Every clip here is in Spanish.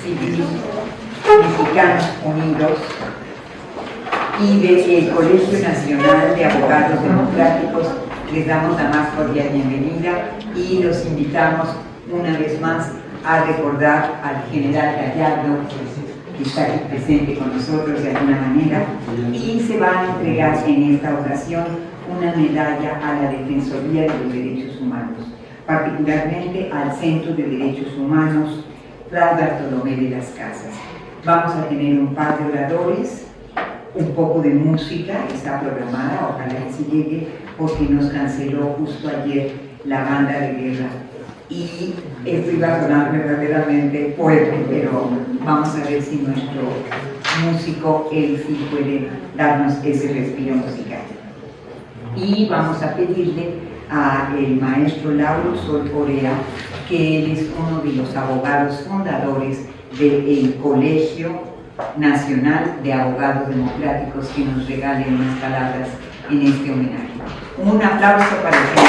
Civil Mexicanos Unidos y del Colegio Nacional de Abogados Democráticos. Les damos la más cordial bienvenida y los invitamos una vez más a recordar al general Gallardo, que está aquí presente con nosotros de alguna manera, y se va a entregar en esta ocasión una medalla a la Defensoría de los Derechos Humanos, particularmente al Centro de Derechos Humanos Fray Bartolomé de las Casas. Vamos a tener un par de oradores, un poco de música, está programada, ojalá que se llegue, porque nos canceló justo ayer la banda de guerra. Y esto iba a sonar verdaderamente fuerte, pero vamos a ver si nuestro músico, él sí puede darnos ese respiro musical. Y vamos a pedirle al maestro Lauro Sol Corea, que él es uno de los abogados fundadores del Colegio Nacional de Abogados Democráticos, que nos regale unas palabras en este homenaje. Un aplauso para el señor.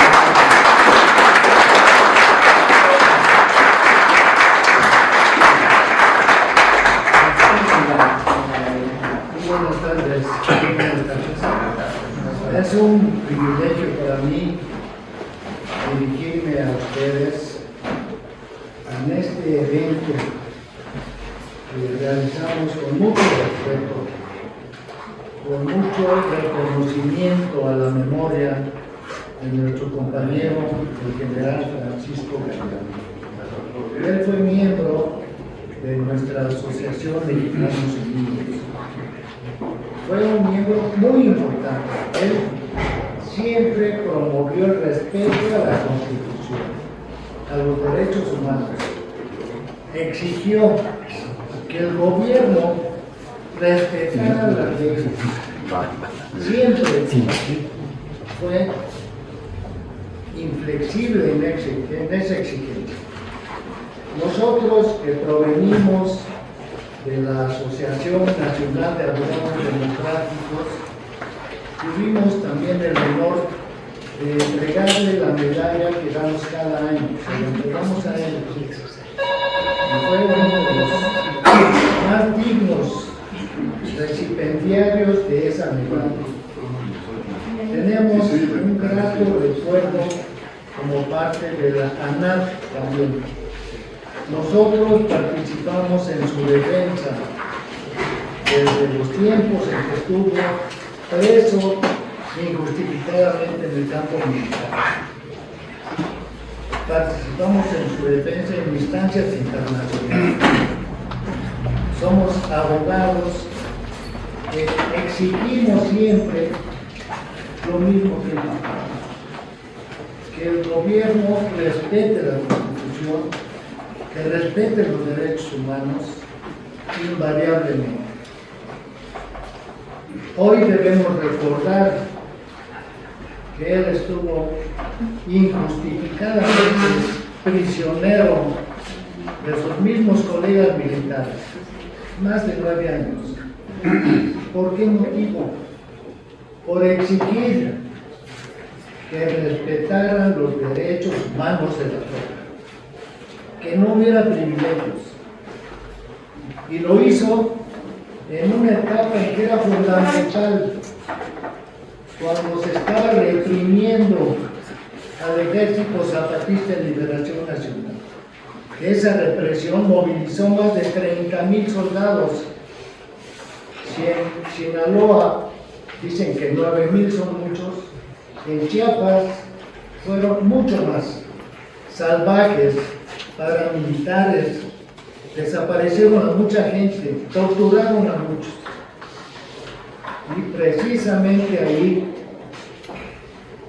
Buenas tardes. Es un privilegio para mí dirigirme a ustedes en este evento que realizamos con mucho respeto, con mucho reconocimiento a la memoria de nuestro compañero, el general Francisco Gallardo. Él fue miembro de nuestra Asociación de Mexicanos Unidos. Fue un miembro muy importante. Él siempre promovió el respeto a la Constitución, a los derechos humanos. Exigió que el gobierno respetara las leyes. Siempre fue inflexible en esa exigencia. Nosotros que provenimos de la Asociación Nacional de Abogados Democráticos, tuvimos también el honor de entregarle la medalla que damos cada año. Se la entregamos a él. Y fue uno de los más dignos recipiendiarios de esa medalla. Tenemos un grato recuerdo como parte de la ANAD también. Nosotros participamos en su defensa desde los tiempos en que estuvo preso injustificadamente en el campo militar. Participamos en su defensa en instancias internacionales. Somos abogados que exigimos siempre lo mismo que el gobierno respete la Constitución, que respete los derechos humanos invariablemente. Hoy debemos recordar que él estuvo injustificadamente prisionero de sus mismos colegas militares, más de 9 años. ¿Por qué motivo? Por exigir que respetaran los derechos humanos de la tropa, que no hubiera privilegios, y lo hizo en una etapa en que era fundamental, cuando se estaba reprimiendo al Ejército Zapatista de Liberación Nacional. Esa represión movilizó más de 30,000 soldados. Si en Sinaloa dicen que 9,000 son muchos, en Chiapas fueron mucho más. Salvajes, paramilitares, desaparecieron a mucha gente, torturaron a muchos. Y precisamente ahí,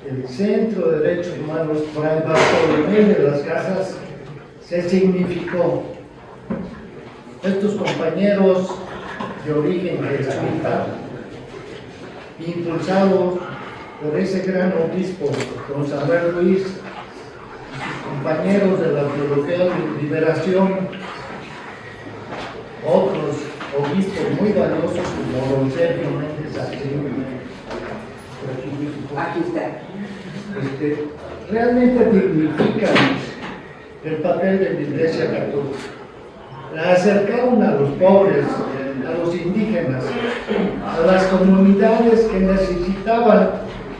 el Centro de Derechos Humanos Fray Bartolomé de las Casas se significó. Estos compañeros de origen jesuita, impulsados por ese gran obispo, don Samuel Luis, compañeros de la Teología de Liberación, otros obispos muy valiosos como don Sergio Méndez Aquí está. realmente dignifican el papel de la Iglesia Católica. acercaron a los pobres, a los indígenas, a las comunidades que necesitaban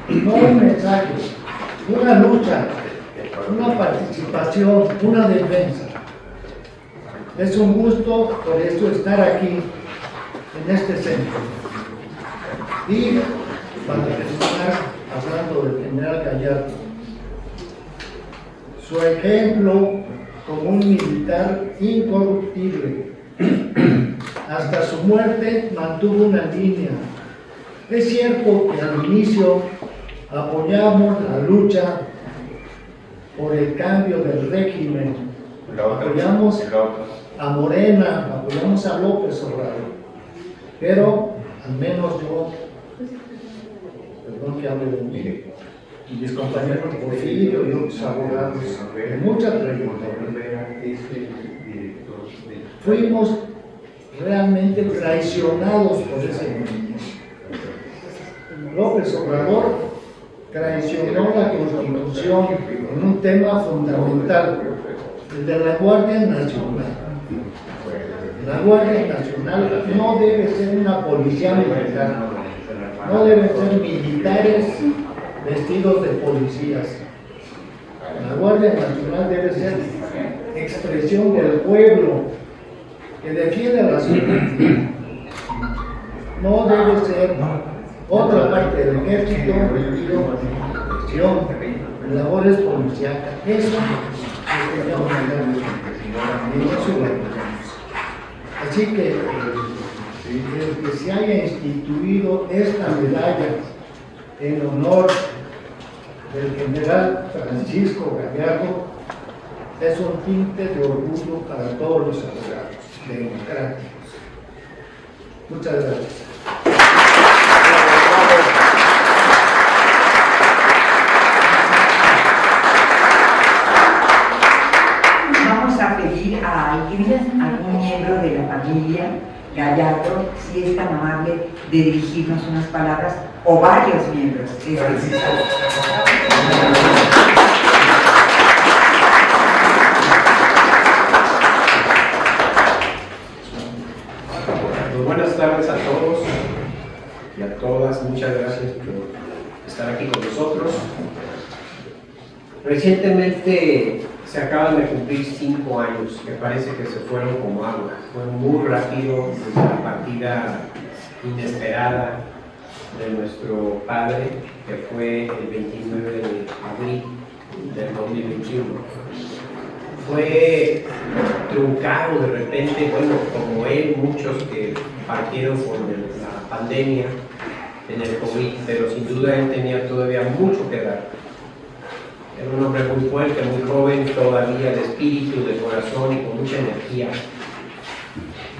no un mensaje, una lucha, una participación, una defensa. Es un gusto por eso estar aquí, en este centro. Y para terminar, hablando del general Gallardo, su ejemplo como un militar incorruptible, hasta su muerte mantuvo una línea. Es cierto que al inicio apoyamos la lucha por el cambio del régimen, apoyamos a Morena, apoyamos a López Obrador, pero al menos yo, perdón que hable de mí, y mis compañeros Porfirio y otros abogados de mucha trayectoria, fuimos realmente traicionados por ese movimiento. López Obrador traicionó la Constitución en un tema fundamental, el de la Guardia Nacional. La Guardia Nacional no debe ser una policía militar, no deben ser militares vestidos de policías. La Guardia Nacional debe ser expresión del pueblo que defiende a la ciudadanía. No debe ser otra parte del ejército vestido en labores policíacas. Eso es que llamamos así que el que se haya instituido esta medalla en honor del general Francisco Gallardo es un tinte de orgullo para todos los abogados democráticos. Muchas gracias. Vamos a pedir a algún miembro de la familia Gallardo, si es tan amable, de dirigirnos unas palabras, o varios miembros. Buenas tardes a todos y a todas. Muchas gracias por estar aquí con nosotros. Recientemente se acaban de cumplir 5 años, que parece que se fueron como agua. Fue muy rápido la partida inesperada de nuestro padre, que fue el 29 de abril del 2021. Fue truncado de repente, bueno, como él, muchos que partieron por la pandemia en el COVID, pero sin duda él tenía todavía mucho que dar. Era un hombre muy fuerte, muy joven todavía, de espíritu, de corazón y con mucha energía.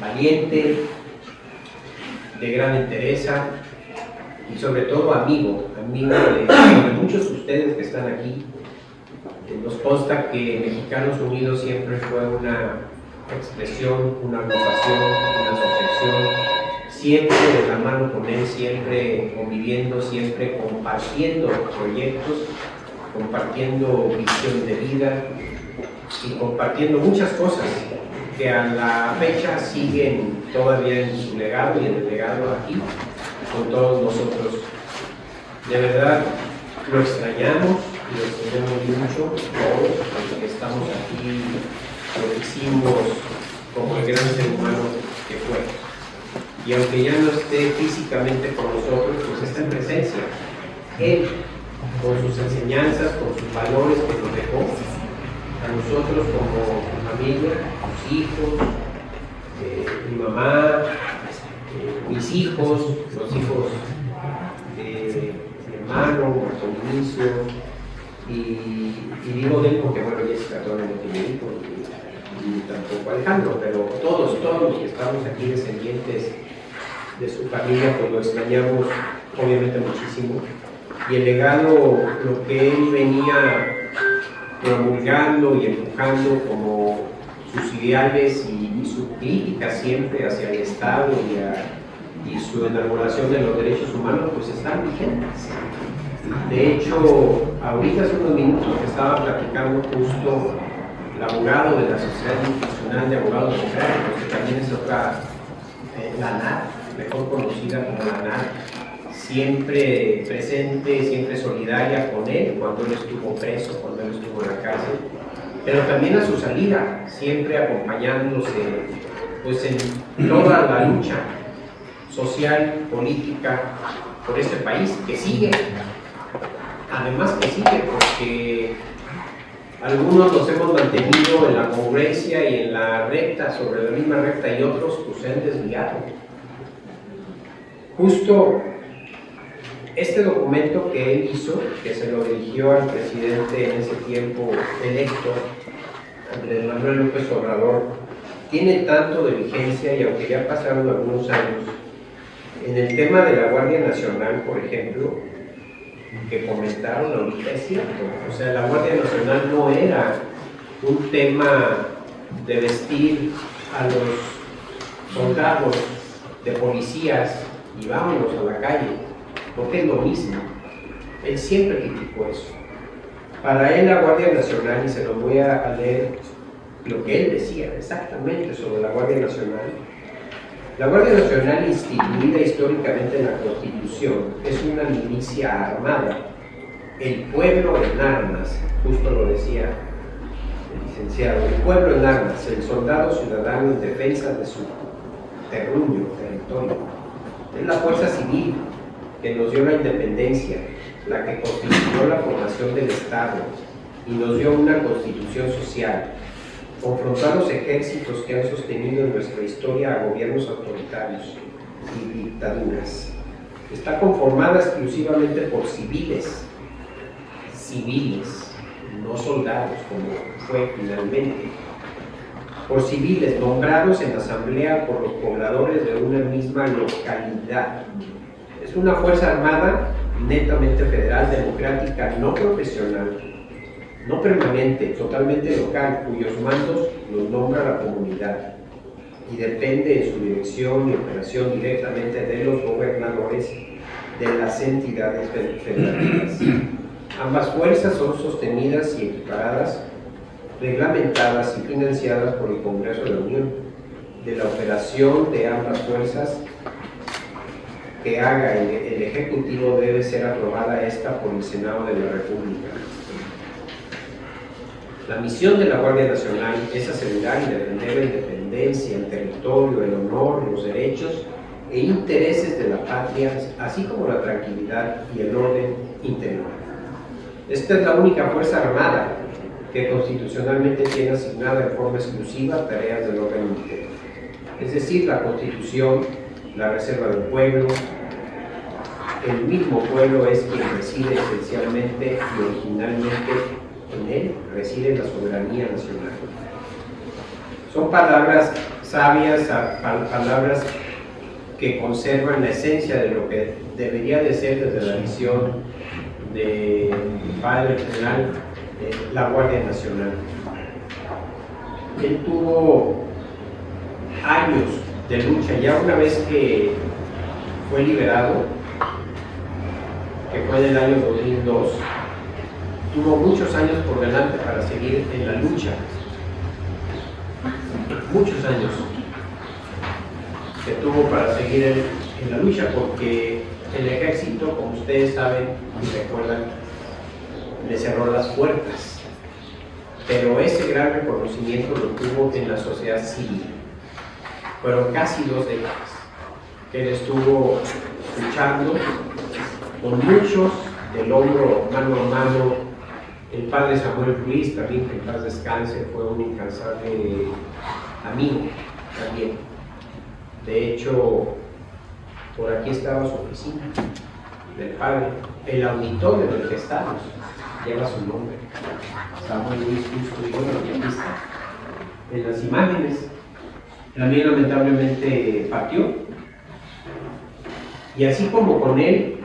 Valiente, de gran entereza y sobre todo amigo de muchos de ustedes que están aquí. Nos consta que Mexicanos Unidos siempre fue una expresión, una agrupación, una asociación, siempre de la mano con él, siempre conviviendo, siempre compartiendo proyectos, compartiendo visión de vida y compartiendo muchas cosas que a la fecha siguen todavía en su legado y en el legado aquí con todos nosotros. De verdad lo extrañamos y lo extrañamos mucho, todos los que estamos aquí, lo que hicimos como el gran ser humano que fue. Y aunque ya no esté físicamente con nosotros, pues está en presencia. Él, con sus enseñanzas, con sus valores que nos dejó a nosotros como familia, sus hijos, mi mamá, mis hijos, los hijos de mi hermano, Marco Inicio, y digo de él porque bueno, Jessica todavía no tiene hijos y tampoco Alejandro, pero todos los que estamos aquí descendientes de su familia, pues lo extrañamos obviamente muchísimo. Y el legado, lo que él venía promulgando y empujando como sus ideales y su crítica siempre hacia el Estado y su enamoración de los derechos humanos, pues están vigentes. De hecho, ahorita hace unos minutos que estaba platicando justo el abogado de la Sociedad Nacional de Abogados Democráticos, que también es otra, la ANAD, mejor conocida como la ANAD, siempre presente, siempre solidaria con él cuando él estuvo preso, cuando él estuvo en la cárcel, pero también a su salida, siempre acompañándose pues, en toda la lucha social, política por este país, que sigue, además que sigue, porque algunos nos hemos mantenido en la congruencia y en la recta, sobre la misma recta, y otros pues se han desviado. Justo este documento que él hizo, que se lo dirigió al presidente en ese tiempo electo, Andrés Manuel López Obrador, tiene tanto de vigencia, y aunque ya pasaron algunos años, en el tema de la Guardia Nacional, por ejemplo, que comentaron ahorita, es cierto. O sea, la Guardia Nacional no era un tema de vestir a los soldados de policías y vámonos a la calle, porque es lo mismo. Él siempre criticó eso. Para él la Guardia Nacional, y se lo voy a leer lo que él decía exactamente sobre la Guardia Nacional. La Guardia Nacional, instituida históricamente en la Constitución, es una milicia armada, el pueblo en armas, justo lo decía el licenciado, el pueblo en armas, el soldado ciudadano en defensa de su terruño, territorio. Es la fuerza civil que nos dio la independencia, la que constituyó la formación del Estado y nos dio una constitución social. Confrontó a los ejércitos que han sostenido en nuestra historia a gobiernos autoritarios y dictaduras. Está conformada exclusivamente por civiles, no soldados, como fue finalmente, por civiles nombrados en asamblea por los pobladores de una misma localidad. Es una fuerza armada netamente federal, democrática, no profesional, no permanente, totalmente local, cuyos mandos los nombra la comunidad y depende en su dirección y operación directamente de los gobernadores de las entidades federativas. Ambas fuerzas son sostenidas y equiparadas, reglamentadas y financiadas por el Congreso de la Unión. De la operación de ambas fuerzas que haga el Ejecutivo debe ser aprobada esta por el Senado de la República. La misión de la Guardia Nacional es asegurar y defender la independencia, el territorio, el honor, los derechos e intereses de la patria, así como la tranquilidad y el orden interior. Esta es la única fuerza armada que constitucionalmente tiene asignada en forma exclusiva tareas del orden interior. Es decir, la Constitución, la reserva del pueblo, el mismo pueblo es quien reside esencialmente y originalmente en él reside la soberanía nacional. Son palabras sabias, palabras que conservan la esencia de lo que debería de ser desde la visión del padre general de la Guardia Nacional. Él tuvo años de lucha, ya una vez que fue liberado, que fue en el año 2002, tuvo muchos años por delante para seguir en la lucha, muchos años que tuvo para seguir en la lucha, porque el ejército, como ustedes saben y recuerdan, le cerró las puertas, pero ese gran reconocimiento lo tuvo en la sociedad civil. Fueron casi 2 décadas que él estuvo luchando con muchos del hombro, mano a mano. El padre Samuel Ruiz, también que en paz descanse, fue un incansable amigo también. De hecho, por aquí estaba su oficina del padre, el auditorio en el que estamos, lleva su nombre, Samuel Ruiz Justo, y bueno, aquí está, en las imágenes. También lamentablemente partió, y así como con él,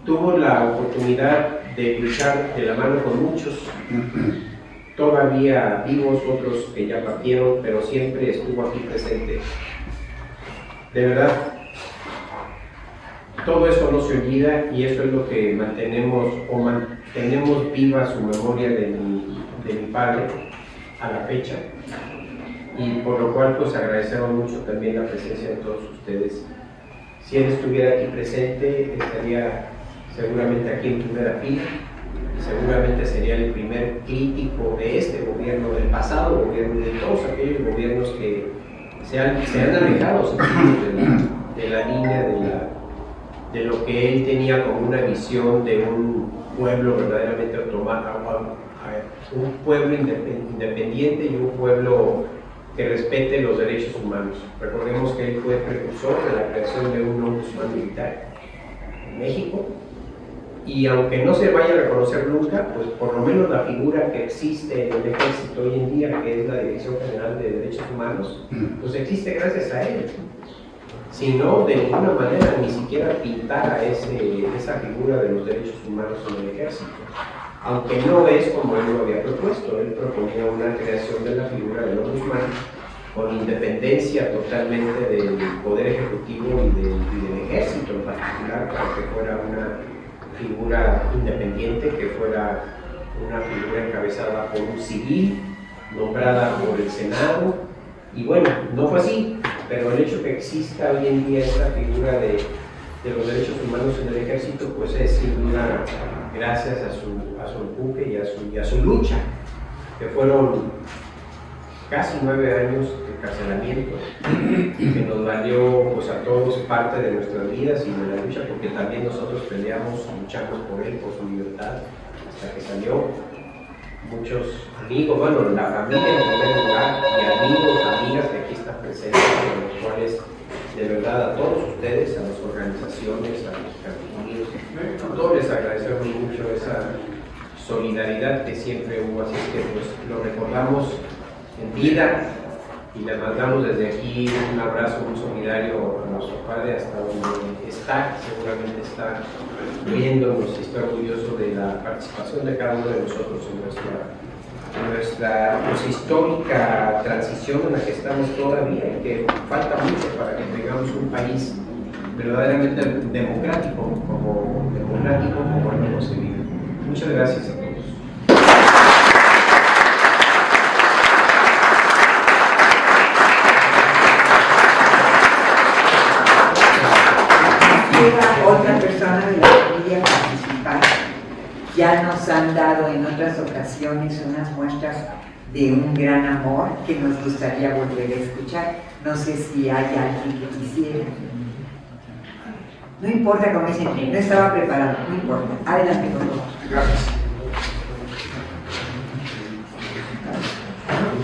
tuvo la oportunidad de luchar de la mano con muchos, todavía vivos, otros que ya partieron, pero siempre estuvo aquí presente. De verdad, todo eso no se olvida, y eso es lo que mantenemos viva su memoria de mi padre a la fecha. y por lo cual pues agradecemos mucho también la presencia de todos ustedes. Si él estuviera aquí presente, estaría seguramente aquí en primera fila y seguramente sería el primer crítico de este gobierno, del pasado gobierno, de todos aquellos gobiernos que se han alejado de la línea de lo que él tenía como una visión de un pueblo verdaderamente un pueblo independiente y un pueblo que respete los derechos humanos. Recordemos que él fue precursor de la creación de un ombudsman militar en México, y aunque no se vaya a reconocer nunca, pues por lo menos la figura que existe en el ejército hoy en día, que es la Dirección General de Derechos Humanos, pues existe gracias a él. Si no, de ninguna manera ni siquiera pintara esa figura de los derechos humanos en el ejército. Aunque no es como él lo había propuesto, él proponía una creación de la figura del ombudsman con independencia totalmente del Poder Ejecutivo y del Ejército en particular, para que fuera una figura independiente, que fuera una figura encabezada por un civil, nombrada por el Senado. Y bueno, no fue así, pero el hecho que exista hoy en día esta figura de los derechos humanos en el ejército, pues es sin duda gracias a su empuje y a su lucha, que fueron casi 9 años de encarcelamiento, que nos valió pues a todos parte de nuestras vidas y de la lucha, porque también nosotros peleamos, luchamos por él, por su libertad, hasta que salió. Muchos amigos, bueno, la familia en primer lugar, y amigos, amigas que aquí están presentes, con los cuales de verdad a todos ustedes, a las organizaciones, a los Unidos, a todos les agradecemos mucho esa solidaridad que siempre hubo, así que pues lo recordamos en vida y le mandamos desde aquí un abrazo muy solidario a nuestro padre hasta donde está, seguramente está viéndonos y está orgulloso de la participación de cada uno de nosotros en nuestra pues, histórica transición en la que estamos todavía y que falta mucho para que tengamos un país verdaderamente democrático como lo hemos vivido. Muchas gracias a todos. Otra persona de la familia participar. Ya nos han dado en otras ocasiones unas muestras de un gran amor que nos gustaría volver a escuchar. No sé si hay alguien que quisiera. No importa, como dicen, no estaba preparado, no importa. Adelante, por favor. Gracias.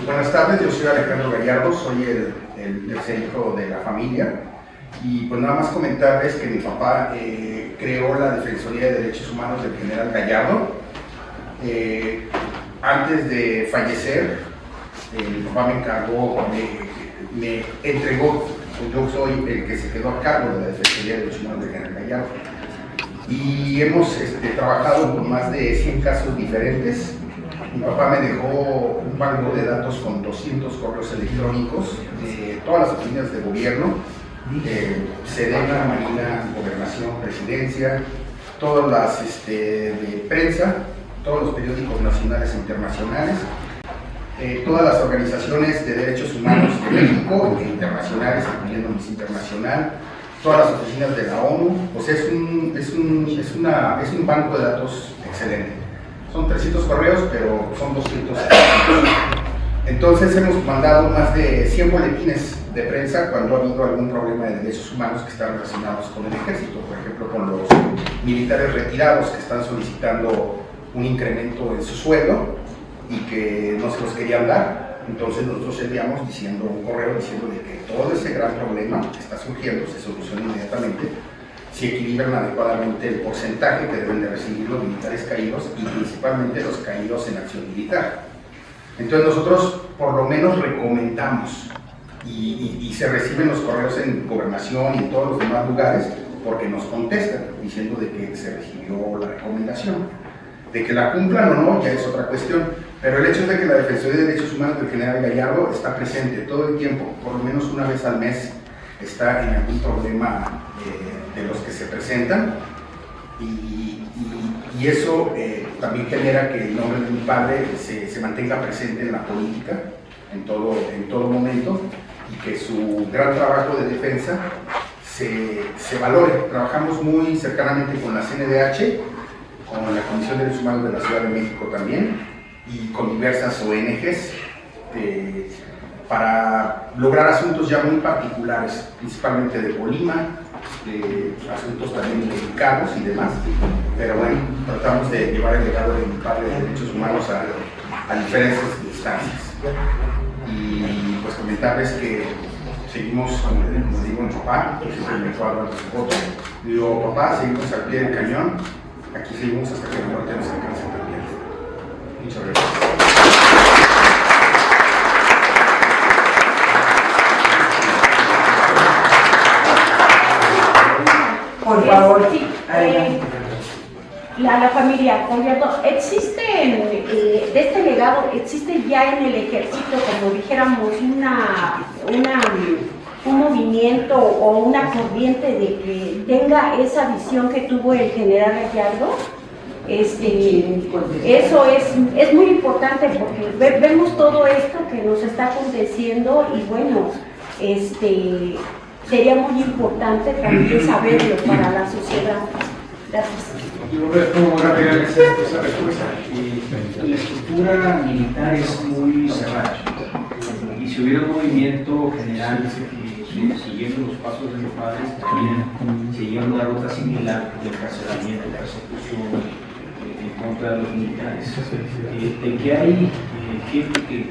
Buenas tardes, yo soy Alejandro Gallardo, soy el tercer hijo de la familia. Y pues nada más comentarles que mi papá creó la Defensoría de Derechos Humanos del General Gallardo. Antes de fallecer, mi papá me encargó, me entregó, yo soy el que se quedó a cargo de la Defensoría de Derechos Humanos del General Gallardo. Y hemos trabajado con más de 100 casos diferentes. Mi papá me dejó un banco de datos con 200 correos electrónicos de todas las oficinas de gobierno, Sedena, Marina, Gobernación, Presidencia, todas las de prensa, todos los periódicos nacionales e internacionales, todas las organizaciones de derechos humanos de México e internacionales, incluyendo Miss Internacional, todas las oficinas de la ONU. Pues es un banco de datos excelente. Son 300 correos, pero son 200. Entonces hemos mandado más de 100 boletines de prensa cuando ha habido algún problema de derechos humanos que están relacionados con el ejército, por ejemplo con los militares retirados que están solicitando un incremento en su sueldo y que no se los querían dar. Entonces nosotros enviamos diciendo un correo diciendo de que todo ese gran problema que está surgiendo se soluciona inmediatamente si equilibran adecuadamente el porcentaje que deben de recibir los militares caídos y principalmente los caídos en acción militar. Entonces nosotros por lo menos recomendamos y se reciben los correos en Gobernación y en todos los demás lugares porque nos contestan diciendo de que se recibió la recomendación. De que la cumplan o no ya es otra cuestión, pero el hecho de que la Defensoría de Derechos Humanos del General Gallardo está presente todo el tiempo, por lo menos una vez al mes está en algún problema de los que se presentan y eso también genera que el nombre de mi padre se mantenga presente en la política en todo momento, y que su gran trabajo de defensa se valore. Trabajamos muy cercanamente con la CNDH, con la Comisión de Derechos Humanos de la Ciudad de México también, y con diversas ONGs, para lograr asuntos ya muy particulares, principalmente de Colima, de asuntos también delicados y demás, pero bueno, tratamos de llevar el legado de mi padre de derechos humanos a diferentes instancias. Y pues comentarles que seguimos, como digo, mi papá, que siempre me cuadra su foto, digo, papá, seguimos al pie del cañón, aquí seguimos hasta que la muerte nos alcance también. Muchas gracias. Por favor, Sí, adelante. la familia, gobierno, existe de este legado, existe ya en el ejército, como dijéramos, un movimiento o una corriente de que tenga esa visión que tuvo el general Gallardo. Eso es muy importante porque vemos todo esto que nos está aconteciendo y bueno, sería muy importante también saberlo para la sociedad. Gracias. Yo respondo rápidamente esa respuesta. La estructura militar es muy cerrada y si hubiera un movimiento general siguiendo los pasos de los padres, también siguiendo una ruta similar de encarcelamiento, persecución en contra de los militares, de que hay gente que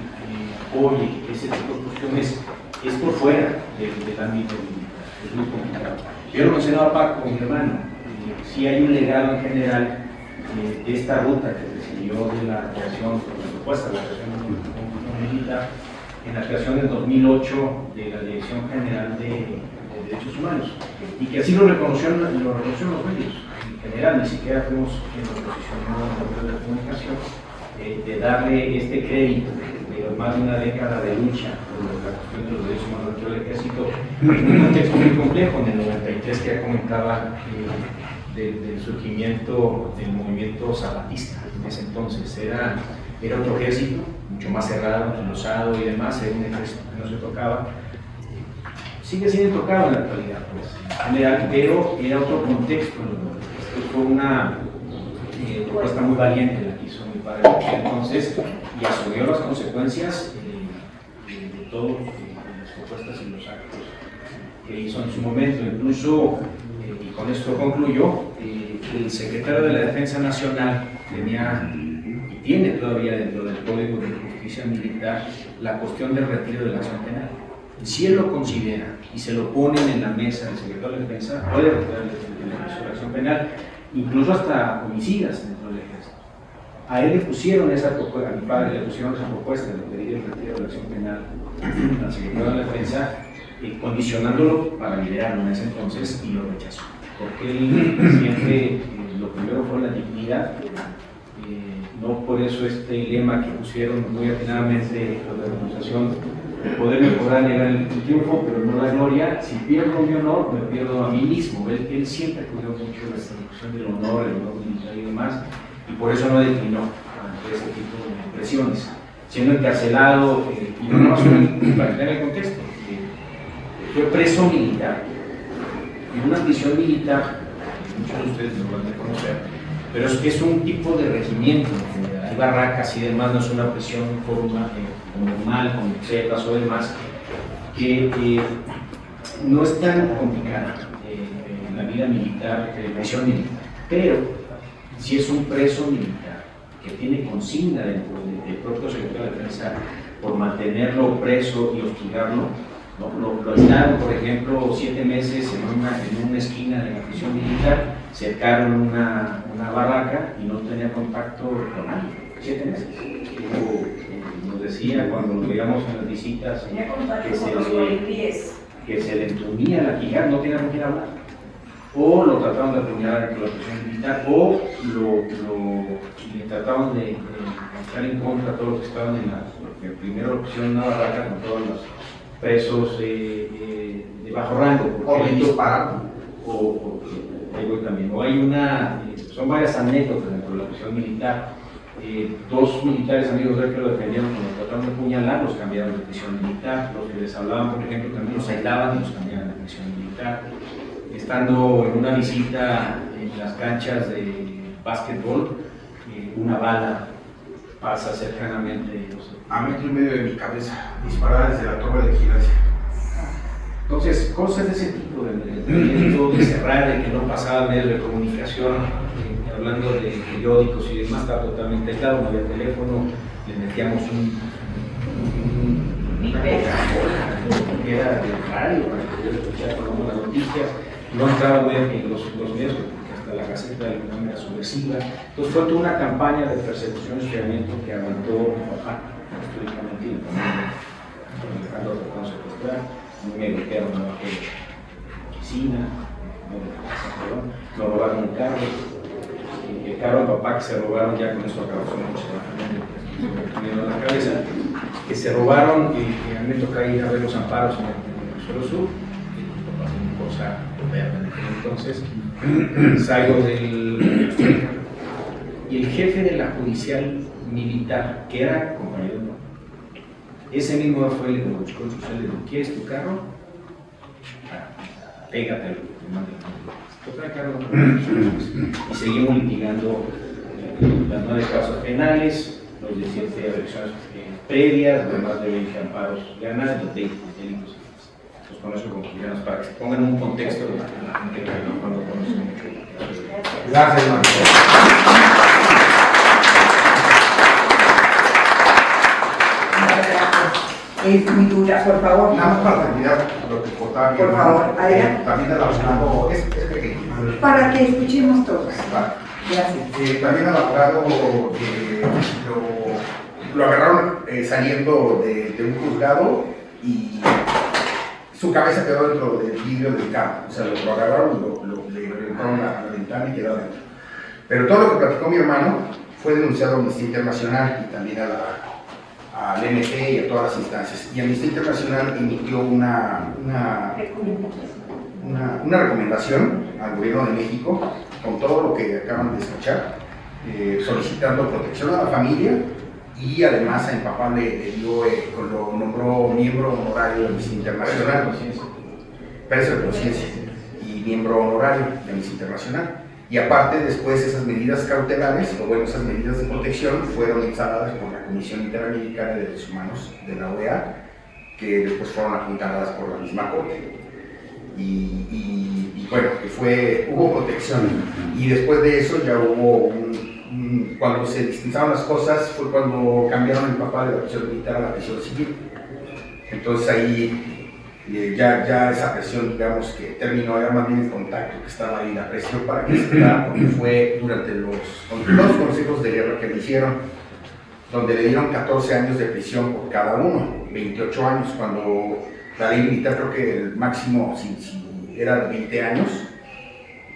apoye ese tipo de cuestiones es por fuera del ámbito militar, es muy complicado. Yo lo mencionaba Paco, mi hermano. Sí hay un legado en general de esta ruta que se siguió de la creación, la propuesta de la creación militar, en la creación del 2008 de la Dirección General de Derechos Humanos, y que así lo reconocieron los medios en general, ni siquiera fuimos en la oposición de la comunicación, de darle este crédito de más de una década de lucha por la cuestión de los derechos humanos dentro del ejército, en un contexto muy complejo, en el 93 que ya comentaba, del surgimiento del movimiento zapatista. En ese entonces era otro ejército, mucho más cerrado, enlosado y demás, era un ejército que no se tocaba. Sigue siendo tocado en la actualidad, pues, en general, pero era otro contexto. Esto fue una propuesta muy valiente la que hizo mi padre entonces y asumió las consecuencias de todas las propuestas y los actos que hizo en su momento. Incluso, y con esto concluyo, el secretario de la Defensa Nacional tenía y tiene todavía dentro del Código de Justicia Militar la cuestión del retiro de la acción penal. Si él lo considera y se lo ponen en la mesa del secretario de Defensa, puede retirar la acción penal, incluso hasta homicidas dentro del ejército. A él le pusieron esa propuesta, a mi padre le pusieron esa propuesta de pedir el retiro de la acción penal al secretario de Defensa, condicionándolo para liberarlo en ese entonces, y lo rechazó. Porque él siempre, lo primero fue la dignidad, no por eso este lema que pusieron muy atinadamente los de la organización, el poder me podrá negar el triunfo, pero no la gloria. Si pierdo mi honor, me pierdo a mí mismo. Él siempre cuidó mucho la discusión del honor, el honor militar y demás, y por eso no declinó ante ese tipo de presiones. Siendo encarcelado, y no para tener el contexto, fue preso militar, en una prisión militar, muchos de ustedes lo van a conocer, pero es un tipo de regimiento, hay barracas y demás, no es una prisión normal, con celdas o demás, que no es tan complicada en la vida militar, prisión militar, pero si es un preso militar que tiene consigna dentro del propio secretario de Defensa por mantenerlo preso y hostigarlo, lo aislaron, por ejemplo, 7 meses en una esquina de la prisión militar, cercaron una barraca y no tenía contacto con nadie, 7 meses. Nos decía cuando lo veíamos en las visitas que se le entumía la quijada, no tenía con quién hablar, o lo trataban de apuñalar dentro de la prisión militar, o le trataban de estar en contra de todos los que estaban en porque primero lo pusieron en una barraca con todos los presos de bajo rango, o le dispararon, o hay son varias anécdotas dentro de la prisión militar, Dos militares amigos de él que lo defendieron cuando trataron de apuñalar, los cambiaron de prisión militar. Los que les hablaban, por ejemplo, también los aislaban y los cambiaban de prisión militar. Estando en una visita en las canchas de básquetbol, una bala pasa cercanamente A 1,5 metros de mi cabeza, disparada desde la torre de vigilancia. Entonces, cosas de ese tipo, de cerrar, de que no pasaba medios de comunicación, hablando de periódicos y demás, estaba totalmente aislado, no había teléfono, le metíamos una Coca-Cola, que era de radio, para que pudiera escuchar como las noticias, no entraban en los medios, porque hasta la Gaceta de la era subversiva. Entonces fue toda una campaña de persecución y hostigamiento que aguantó mi papá, históricamente, y también Alejandro tratando de secuestrar. Me golpearon abajo de la oficina, me robaron un carro, el carro de papá que se robaron, ya con eso acabó su noche, en la cabeza, que se robaron, y a mí me toca ir a ver los amparos en el suelo sur, y mi papá tiene un cosa verde en aquel entonces, salgo del... y el jefe de la judicial militar, que era compañero de ese mismo fue el que me buscó en su celda y dijo, ¿quieres tu carro? Pégatelo, te mando el carro. Y seguimos litigando las 9 causas penales, los 17 agresiones previas, de más de 20 amparos ganados, los 20 delitos. Entonces con eso concluimos para que se pongan en un contexto de la gente que no conoce mucho. Gracias, hermano. Es muy dura, por favor. Nada más para terminar lo que contaba mi Por hermano, favor, adelante. también el abogado es pequeño. Para que escuchemos todos. Vale. Gracias. También el abogado lo agarraron saliendo de un juzgado y su cabeza quedó dentro del vidrio del carro. O sea, lo agarraron y le reventaron la ventana y quedó dentro. Pero todo lo que platicó mi hermano fue denunciado a Amnistía Internacional y también al MP y a todas las instancias. Y Amnistía Internacional emitió una recomendación al gobierno de México, con todo lo que acaban de escuchar, solicitando protección a la familia, y además a mi papá lo nombró miembro honorario de Amnistía Internacional, preso de conciencia, y miembro honorario de Amnistía Internacional. Y aparte, después esas medidas cautelares, o bueno, esas medidas de protección fueron instaladas por la Comisión Interamericana de Derechos Humanos de la OEA, que después fueron apuntaladas por la misma Corte. Y bueno, hubo protección. Y después de eso ya hubo cuando se distinzaron las cosas, fue cuando cambiaron el papá de la prisión militar a la prisión civil. Entonces ahí ya esa presión, digamos, que terminó, era más bien el contacto que estaba ahí, la presión para que se diera, porque fue durante los consejos de guerra que le hicieron, donde le dieron 14 años de prisión por cada uno, 28 años, cuando la ley militar creo que el máximo si era de 20 años,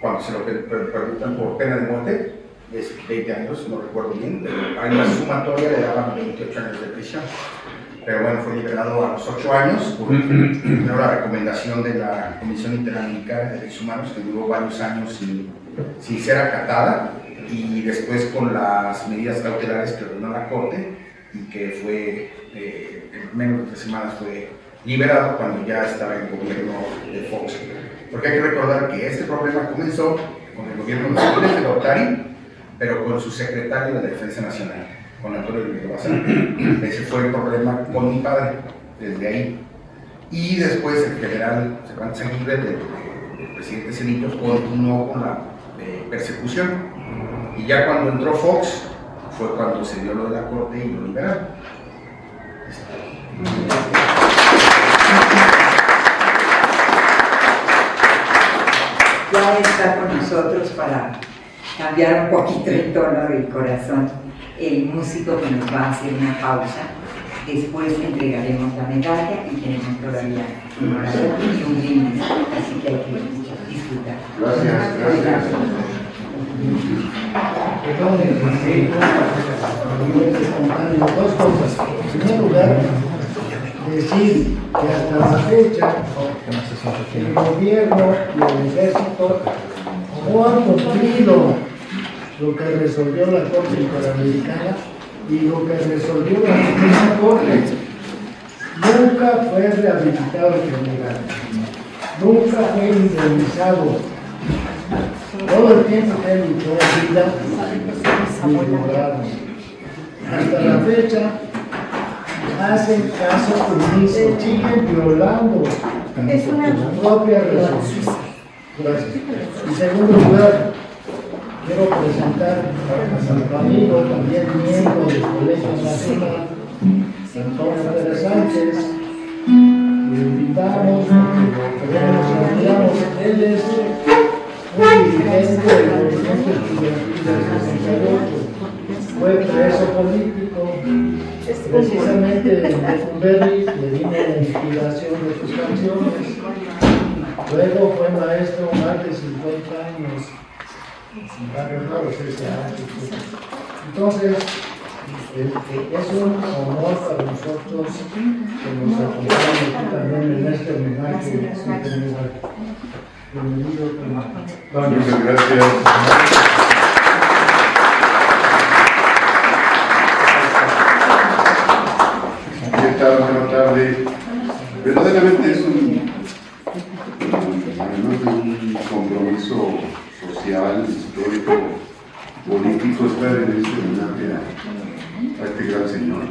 cuando se lo permitan por pena de muerte, es 20 años, no recuerdo bien, pero en la sumatoria le daban 28 años de prisión. Pero bueno, fue liberado a los 8 años por la recomendación de la Comisión Interamericana de Derechos Humanos, que duró varios años sin ser acatada, y después con las medidas cautelares que ordenó la Corte, y que fue, en menos de 3 semanas fue liberado cuando ya estaba en el gobierno de Fox. Porque hay que recordar que este problema comenzó con el gobierno de Gortari, pero con su secretario de Defensa Nacional, con Antonio Rivera Bazán. Ese fue el problema con mi padre, desde ahí. Y después el general Cervantes Aguirre, el presidente Cedillo, continuó con la persecución. Y ya cuando entró Fox, fue cuando se dio lo de la Corte y lo liberaron. Ya está con nosotros para cambiar un poquito el tono del corazón el músico que nos va a hacer una pausa. Después entregaremos la medalla y tenemos todavía un oración y un brindis, así que hay que disfrutar. Gracias. Dos cosas. En primer lugar, decir que hasta la fecha el gobierno y el ejército no han cumplido lo que resolvió la Corte Interamericana y lo que resolvió la Suprema Corte. Nunca fue rehabilitado el general, nunca fue indemnizado. Todo el tiempo que luchó en vida, lo ignoraron. Hasta la fecha, hacen caso omiso, siguen violando su propia resolución. Gracias. En segundo lugar, quiero presentar a nuestro amigo, también miembro del Colegio Nacional, Antonio Pérez Sánchez. Lo invitamos porque lo queremos. Él es un dirigente del movimiento estudiantil del 68. Fue preso político. Precisamente de Lecumberri le vino la inspiración de sus canciones. Luego fue maestro más de 50 años en Barrio Raro, 13 años. Entonces, es un honor para nosotros que nos acompañe también en este homenaje. Bienvenido. Muchas gracias. ¿Qué tal? Buenas tardes. Verdaderamente es además de un compromiso social, histórico, político, estar en este homenaje a este gran señor.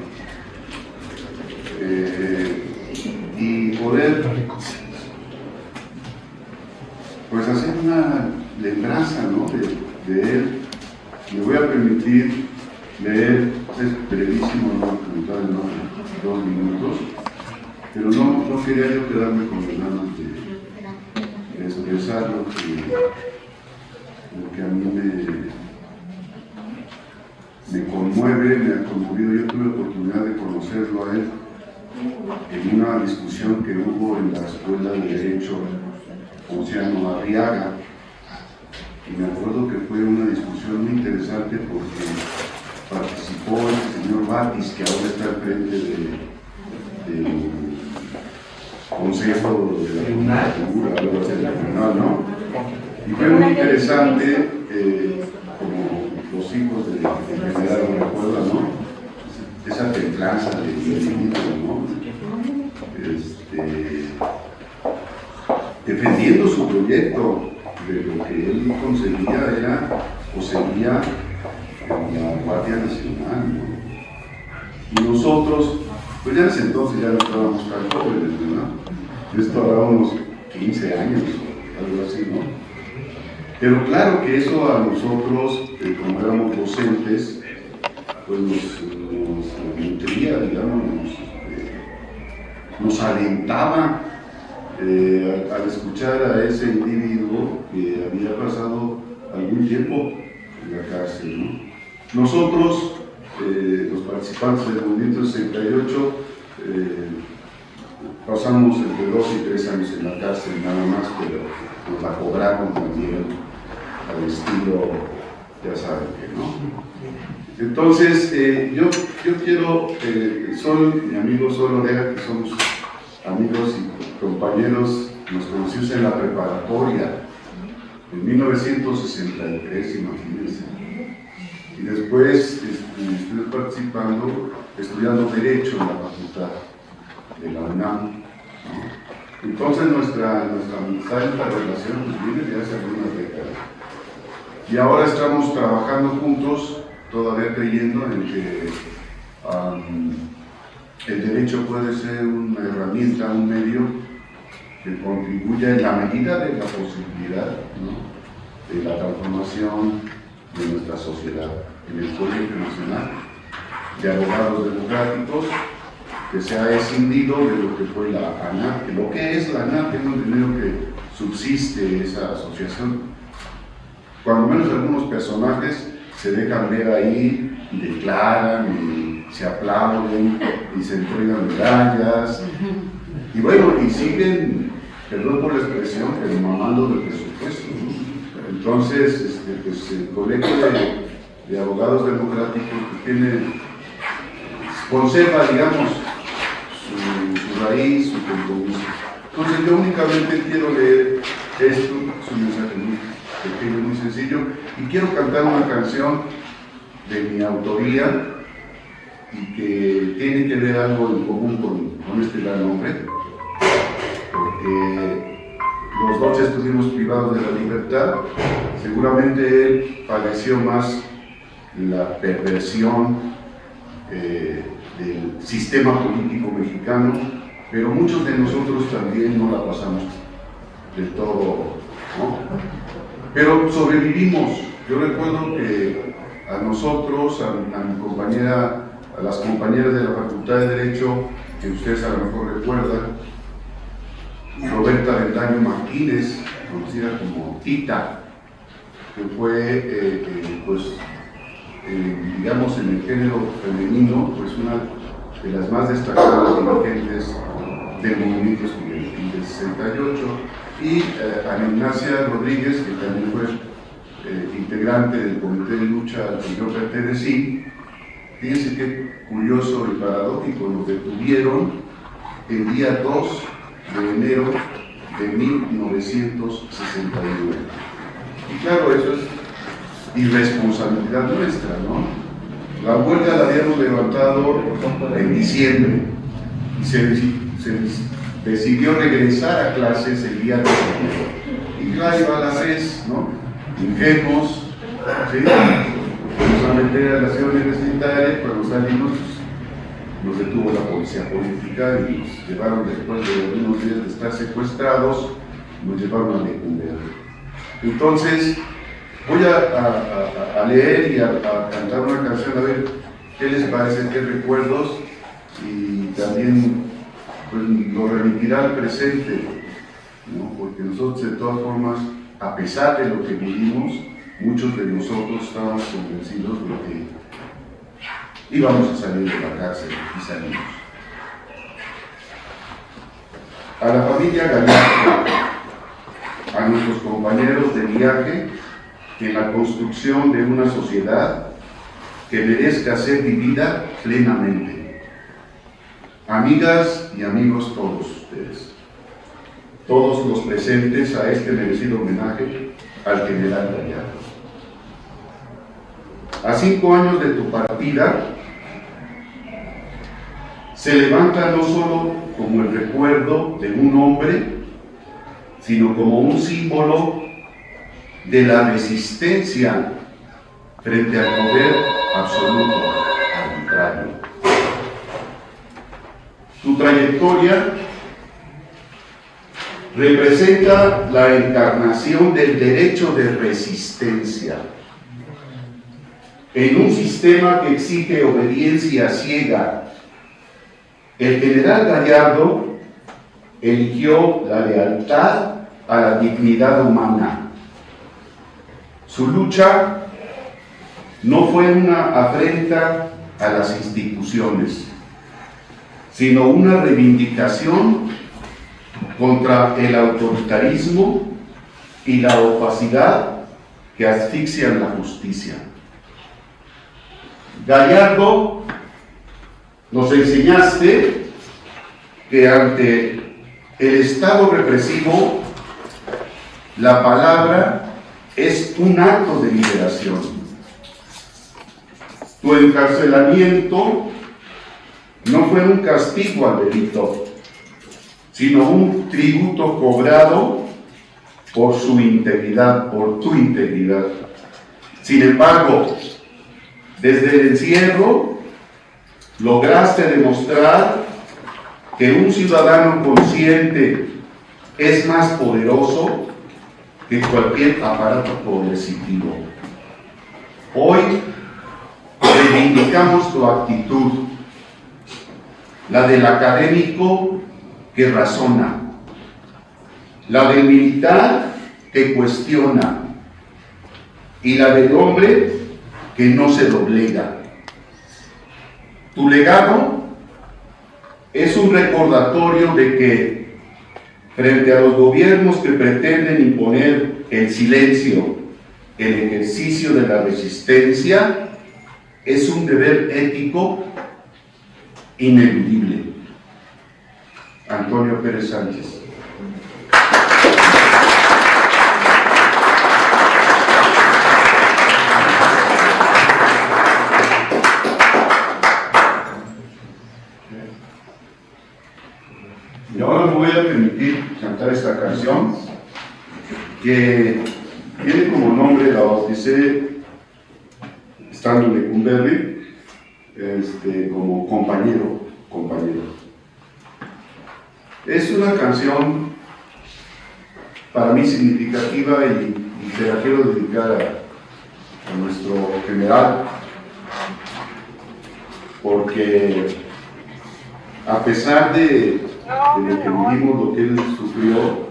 Y poder pues hacer una lembranza, ¿no? de él. Me voy a permitir leer, es brevísimo, no preguntar en 2 minutos, pero no quería yo quedarme con las ganas de expresar lo que a mí me conmueve, me ha conmovido. Yo tuve la oportunidad de conocerlo a él en una discusión que hubo en la Escuela de Derecho Ponciano Arriaga, y me acuerdo que fue una discusión muy interesante porque participó el señor Batis, que ahora está al frente del Consejo de la Tribunal, ¿no? Y fue muy interesante, como los hijos del general lo recuerdan, ¿no? Esa templanza del individuo, ¿no? Defendiendo su proyecto de lo que él concebía era o sería la Guardia Nacional, ¿no? Y nosotros, pues ya en ese entonces ya no estábamos tan jóvenes, ¿verdad? Esto habrá unos 15 años o algo así, ¿no? Pero claro que eso a nosotros, como éramos docentes, pues nos nutría, digamos, nos alentaba al escuchar a ese individuo que había pasado algún tiempo en la cárcel, ¿no? Nosotros, los participantes del movimiento 68, pasamos entre 2 y 3 años en la cárcel nada más, pero nos la cobraron también al estilo, ya saben que no. Entonces, yo quiero, mi amigo Sol Orea, que somos amigos y compañeros, nos conocimos en la preparatoria en 1963, imagínense. Y después estuve participando, estudiando Derecho en la facultad de la UNAM, ¿no? Entonces nuestra amistad, nuestra relación pues, viene de hace algunas décadas. Y ahora estamos trabajando juntos, todavía creyendo en que el derecho puede ser una herramienta, un medio que contribuya en la medida de la posibilidad, ¿no? De la transformación de nuestra sociedad. En el Colegio Nacional de Abogados Democráticos, que se ha escindido de lo que fue la ANAP, lo que es la ANAP, es el dinero que subsiste esa asociación. Cuando menos algunos personajes se dejan ver ahí y declaran y se aplauden y se entregan medallas y bueno, y siguen, perdón por la expresión, pero mamando del presupuesto, ¿no? Entonces, pues el Colegio de Abogados Democráticos tiene, conserva, digamos, su raíz, su compromiso. Entonces yo únicamente quiero leer esto, su mensaje muy pequeño, muy sencillo, y quiero cantar una canción de mi autoría y que tiene que ver algo en común con este gran hombre, porque los dos estuvimos privados de la libertad. Seguramente él padeció más la perversión del sistema político mexicano, pero muchos de nosotros también no la pasamos del todo, ¿no? Pero sobrevivimos. Yo recuerdo que a nosotros, a mi compañera, a las compañeras de la Facultad de Derecho, que ustedes a lo mejor recuerdan, Roberta Bendaño Martínez, conocida como Tita, que fue, digamos, en el género femenino, pues una de las más destacadas dirigentes del movimiento estudiantil del 68, y Ana Ignacia Rodríguez, que también fue integrante del comité de lucha al que yo pertenecí. Fíjense qué curioso y paradójico, nos detuvieron el día 2 de enero de 1969. Y claro, eso es irresponsabilidad nuestra, ¿no? La huelga la habíamos levantado en diciembre y se decidió regresar a clases el día 2 de enero. Y claro, iba a la vez, ¿no? Ingenuos, ¿sí? Vamos a meter a la ciudad universitaria, cuando salimos, nos detuvo la policía política y nos llevaron, después de algunos días de estar secuestrados, nos llevaron a Lecumberri. Entonces, voy a leer y a cantar una canción, a ver qué les parece, qué recuerdos, y también pues, lo remitirá al presente, ¿no? Porque nosotros, de todas formas, a pesar de lo que vivimos, muchos de nosotros estábamos convencidos de que íbamos a salir de la cárcel y salimos. A la familia Gallardo, a nuestros compañeros de viaje, en la construcción de una sociedad que merezca ser vivida plenamente. Amigas y amigos todos ustedes, todos los presentes a este merecido homenaje al general Gallardo. A 5 años de tu partida, se levanta no solo como el recuerdo de un hombre, sino como un símbolo de la resistencia frente al poder absoluto, arbitrario. Tu trayectoria representa la encarnación del derecho de resistencia en un sistema que exige obediencia ciega. El general Gallardo eligió la lealtad a la dignidad humana. Su lucha no fue una afrenta a las instituciones, sino una reivindicación contra el autoritarismo y la opacidad que asfixian la justicia. Gallardo, nos enseñaste que ante el Estado represivo, la palabra es un acto de liberación. Tu encarcelamiento no fue un castigo al delito, sino un tributo cobrado por su integridad, por tu integridad. Sin embargo, desde el encierro, lograste demostrar que un ciudadano consciente es más poderoso que cualquier aparato coercitivo. Hoy reivindicamos tu actitud, la del académico que razona, la del militar que cuestiona y la del hombre que no se doblega. Tu legado es un recordatorio de que, frente a los gobiernos que pretenden imponer el silencio, el ejercicio de la resistencia es un deber ético ineludible. Antonio Pérez Sánchez. canción que tiene como nombre, la bauticé estando en Lecumberri, como compañero. Es una canción para mí significativa y te la quiero dedicar a nuestro general, porque a pesar de lo que vivimos, lo que él sufrió,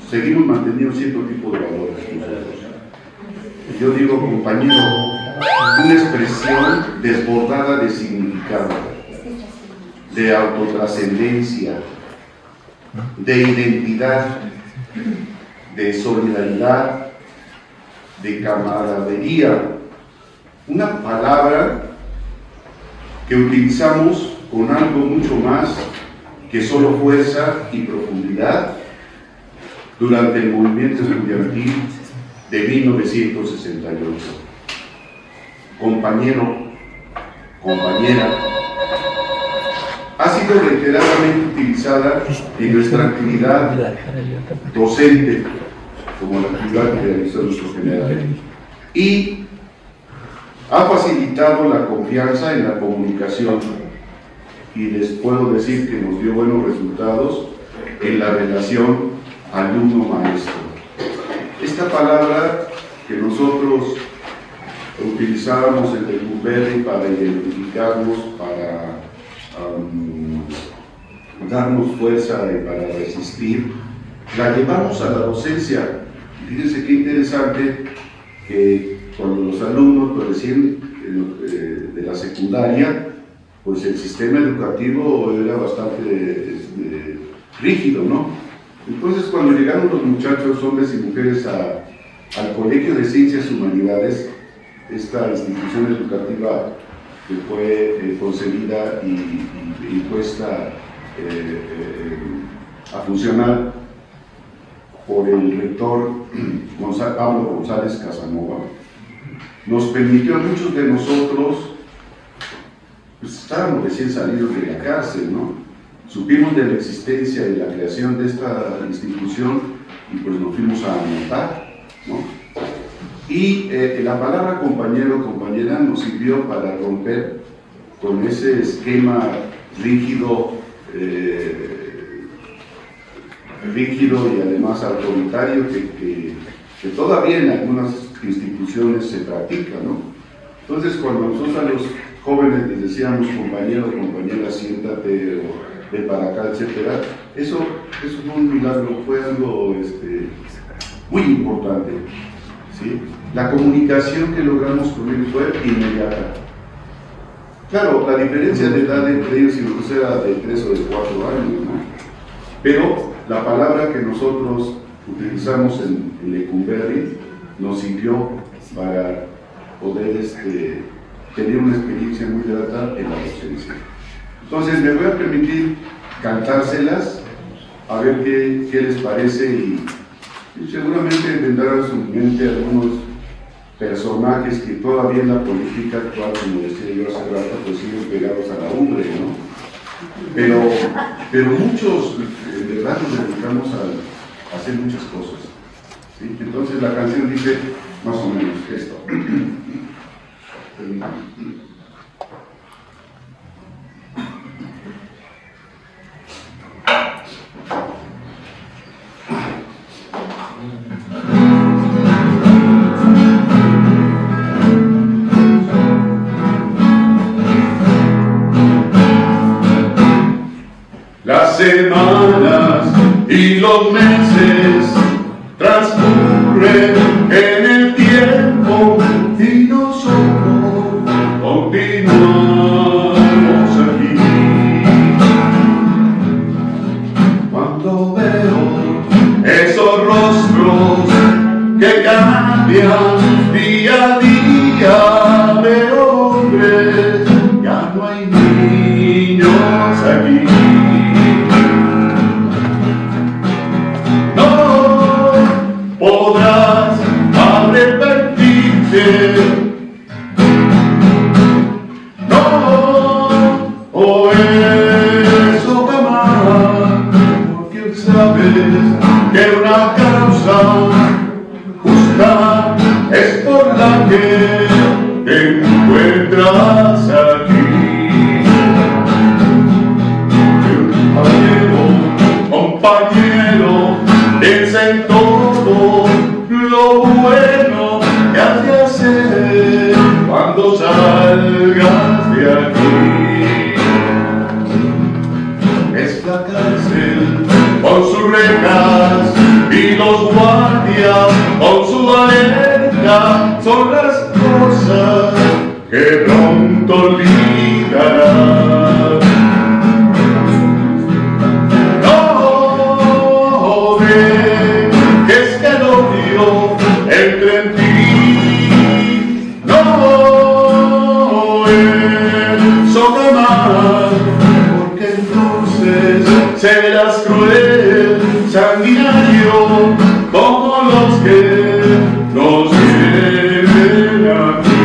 seguimos manteniendo cierto tipo de valores nosotros. Yo digo, compañero, una expresión desbordada de significado, de autotrascendencia, de identidad, de solidaridad, de camaradería. Una palabra que utilizamos con algo mucho más que solo fuerza y profundidad durante el movimiento estudiantil de 1968. Compañero, compañera, ha sido reiteradamente utilizada en nuestra actividad docente, como la actividad que realizó nuestro general, y ha facilitado la confianza en la comunicación, y les puedo decir que nos dio buenos resultados en la relación alumno-maestro. Esta palabra que nosotros utilizábamos en Lecumberri para identificarnos, para darnos fuerza y para resistir, la llevamos a la docencia. Fíjense qué interesante que cuando los alumnos pues, recién de la secundaria, pues el sistema educativo era bastante rígido, ¿no? Entonces cuando llegaron los muchachos, hombres y mujeres al Colegio de Ciencias y Humanidades, esta institución educativa que fue concebida y puesta a funcionar por el rector Pablo González Casanova, nos permitió a muchos de nosotros, pues estábamos recién salidos de la cárcel, ¿no? Supimos de la existencia y la creación de esta institución y pues nos fuimos a anotar, ¿no? Y la palabra compañero, compañera nos sirvió para romper con ese esquema rígido y además autoritario que todavía en algunas instituciones se practica, ¿no? Entonces cuando nosotros a los jóvenes les decíamos compañero, compañera, siéntate o ven para acá, etcétera, eso fue un milagro, fue algo muy importante, ¿sí? La comunicación que logramos con él fue inmediata. Claro, la diferencia de edad entre ellos y nosotros era de 3 o de 4 años, ¿no? Pero la palabra que nosotros utilizamos en Lecumberri nos sirvió para poder tener una experiencia muy grata en la docencia. Entonces me voy a permitir cantárselas, a ver qué les parece y seguramente vendrán a su mente algunos personajes que todavía en la política actual, como decía yo hace rato, pues siguen pegados a la umbre, ¿no? Pero muchos, de verdad, nos dedicamos a hacer muchas cosas, ¿sí? Entonces la canción dice más o menos esto. Las semanas y los meses transcurren en el tiempo y nosotros continuamos aquí. Cuando veo esos rostros que cambian día a día de hombres, ya no hay niños aquí. Podrás arrepentirte, no, o eso jamás, porque sabes piensa en todo lo bueno que has de hacer cuando salgas de aquí. Es la cárcel con sus rejas y los guardias con su alerta, son las cosas que pronto olvidarás. No dejes que el odio entre en ti, no eso jamás, porque entonces serás cruel, sanguinario, como los que nos tienen aquí.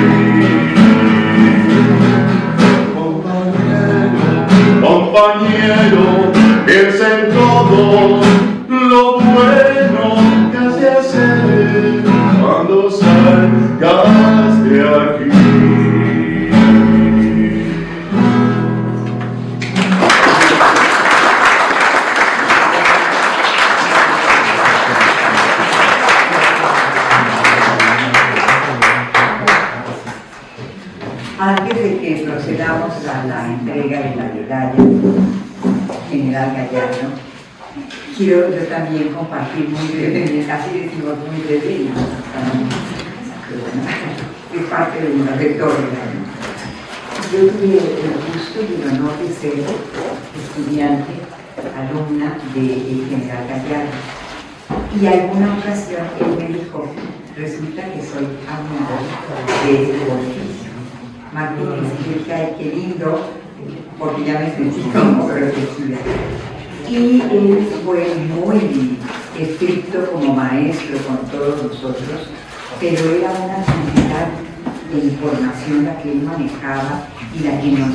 Compañero, piensa en todo lo bueno que has de hacer cuando salgas de aquí. Antes de que procedamos a la entrega de la medalla General Gallardo, quiero yo también compartir muy brevemente, así decimos muy breve, es parte de una retórica. Yo tuve el gusto y el honor de ser estudiante, alumna del General Gallardo. Y alguna ocasión él me dijo, resulta que soy amigo de Bolívar Martínez, y dije, ay, qué lindo, porque ya me sentí como protegida. Y él fue muy estricto como maestro con todos nosotros, pero era una cantidad de información la que él manejaba y la que nos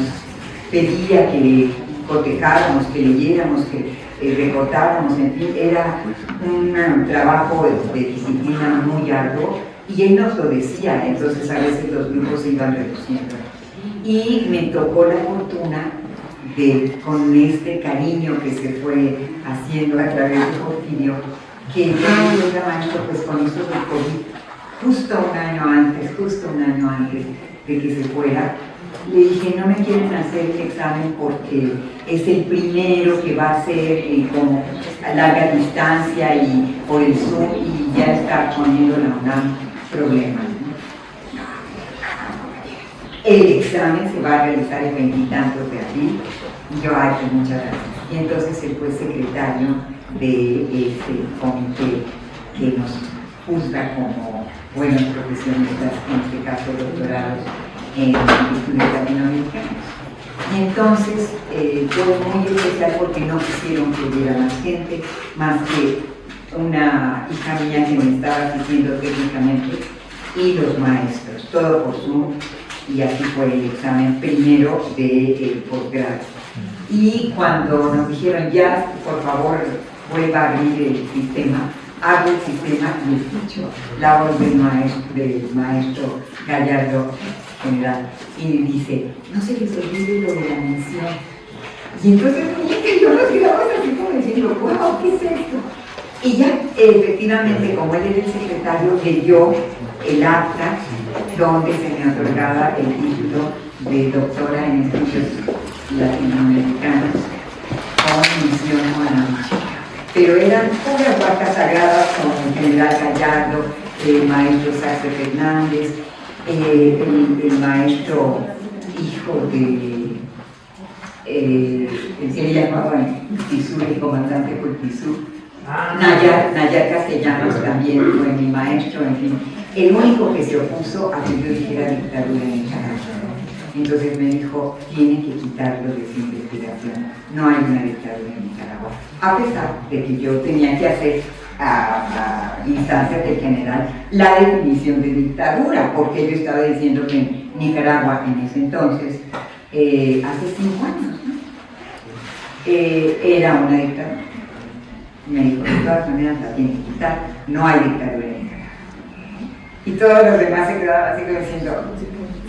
pedía que cotejáramos, que leyéramos, que recotáramos, en fin, era un trabajo de disciplina muy arduo. Y él nos lo decía, entonces a veces los grupos se iban reduciendo. Y me tocó la fortuna de, con este cariño que se fue haciendo a través de Porfirio, que yo era maestro pues con esto del COVID, justo un año antes de que se fuera, le dije, no me quieren hacer el examen porque es el primero que va a ser como a larga distancia y por el Zoom y ya está poniendo la UNAM problemas. El examen se va a realizar el 20 y tantos de abril y yo, ay, pues muchas gracias. Y entonces él fue secretario de este comité que nos juzga como buenos profesionistas, en este caso doctorados en estudios latinoamericanos. Y entonces fue muy especial porque no quisieron que hubiera más gente, más que una hija mía que me estaba asistiendo técnicamente y los maestros, todo por Zoom, y así fue el examen primero de posgrado. Y cuando nos dijeron ya, por favor, vuelva a abrir el sistema, abro el sistema y escucho la voz del maestro Gallardo General y dice, no se les olvide lo de la mención. Y entonces yo nos quedamos así como diciendo, wow, ¿qué es esto? Y ya, efectivamente, como él era el secretario, leyó el acta donde se me otorgaba el título de doctora en estudios latinoamericanos con mención honorífica. Pero eran puras vacas sagradas con el general Gallardo, el maestro Saxe Fernández, el maestro hijo de el que le llamaban Urquizú, el comandante Urquizú. Nayar Castellanos también fue mi maestro, en fin, el único que se opuso a que yo dijera dictadura en Nicaragua. Entonces me dijo, tiene que quitarlo de su investigación, no hay una dictadura en Nicaragua, a pesar de que yo tenía que hacer a instancias del general la definición de dictadura, porque yo estaba diciendo que en Nicaragua en ese entonces, hace 5 años, ¿no? Era una dictadura. Me dijo, de todas maneras la tiene que quitar, no hay dictadura en Nicaragua. Y todos los demás se quedaban así como diciendo,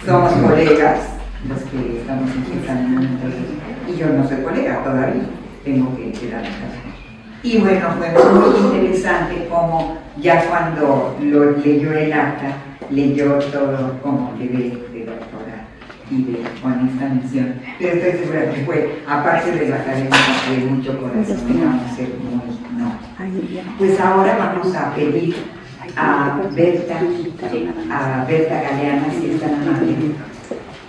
somos colegas, los que estamos en ese examen, y yo no soy colega todavía, tengo que quedar en casa. Y bueno, fue muy interesante como ya cuando lo leyó el acta, leyó todo como debe de doctora y de con esta mención. Pero estoy segura que fue, aparte de la academia, de mucho corazón, vamos a ser muy, no. Pues ahora vamos a pedir a Berta Galeana, si es tan amable,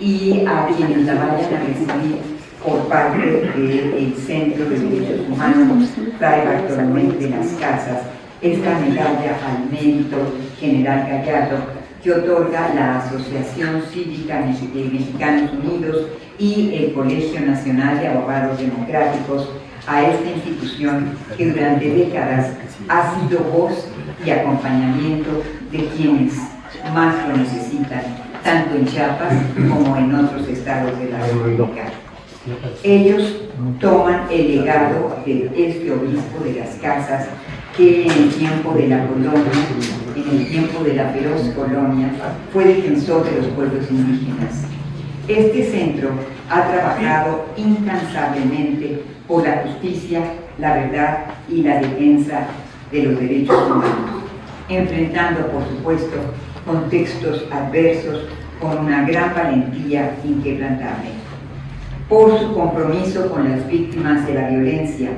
y a quienes la vayan a recibir por parte del Centro de Derechos Humanos Fray Bartolomé de las Casas, esta medalla al mérito General Gallardo que otorga la Asociación Cívica de Mexicanos Unidos y el Colegio Nacional de Abogados Democráticos a esta institución que durante décadas ha sido voz y acompañamiento de quienes más lo necesitan, tanto en Chiapas como en otros estados de la República. Ellos toman el legado de este obispo de las Casas que en el tiempo de la colonia, en el tiempo de la feroz colonia, fue defensor de los pueblos indígenas. Este centro ha trabajado incansablemente por la justicia, la verdad y la defensa de los derechos humanos, enfrentando, por supuesto, contextos adversos con una gran valentía inquebrantable. Por su compromiso con las víctimas de la violencia,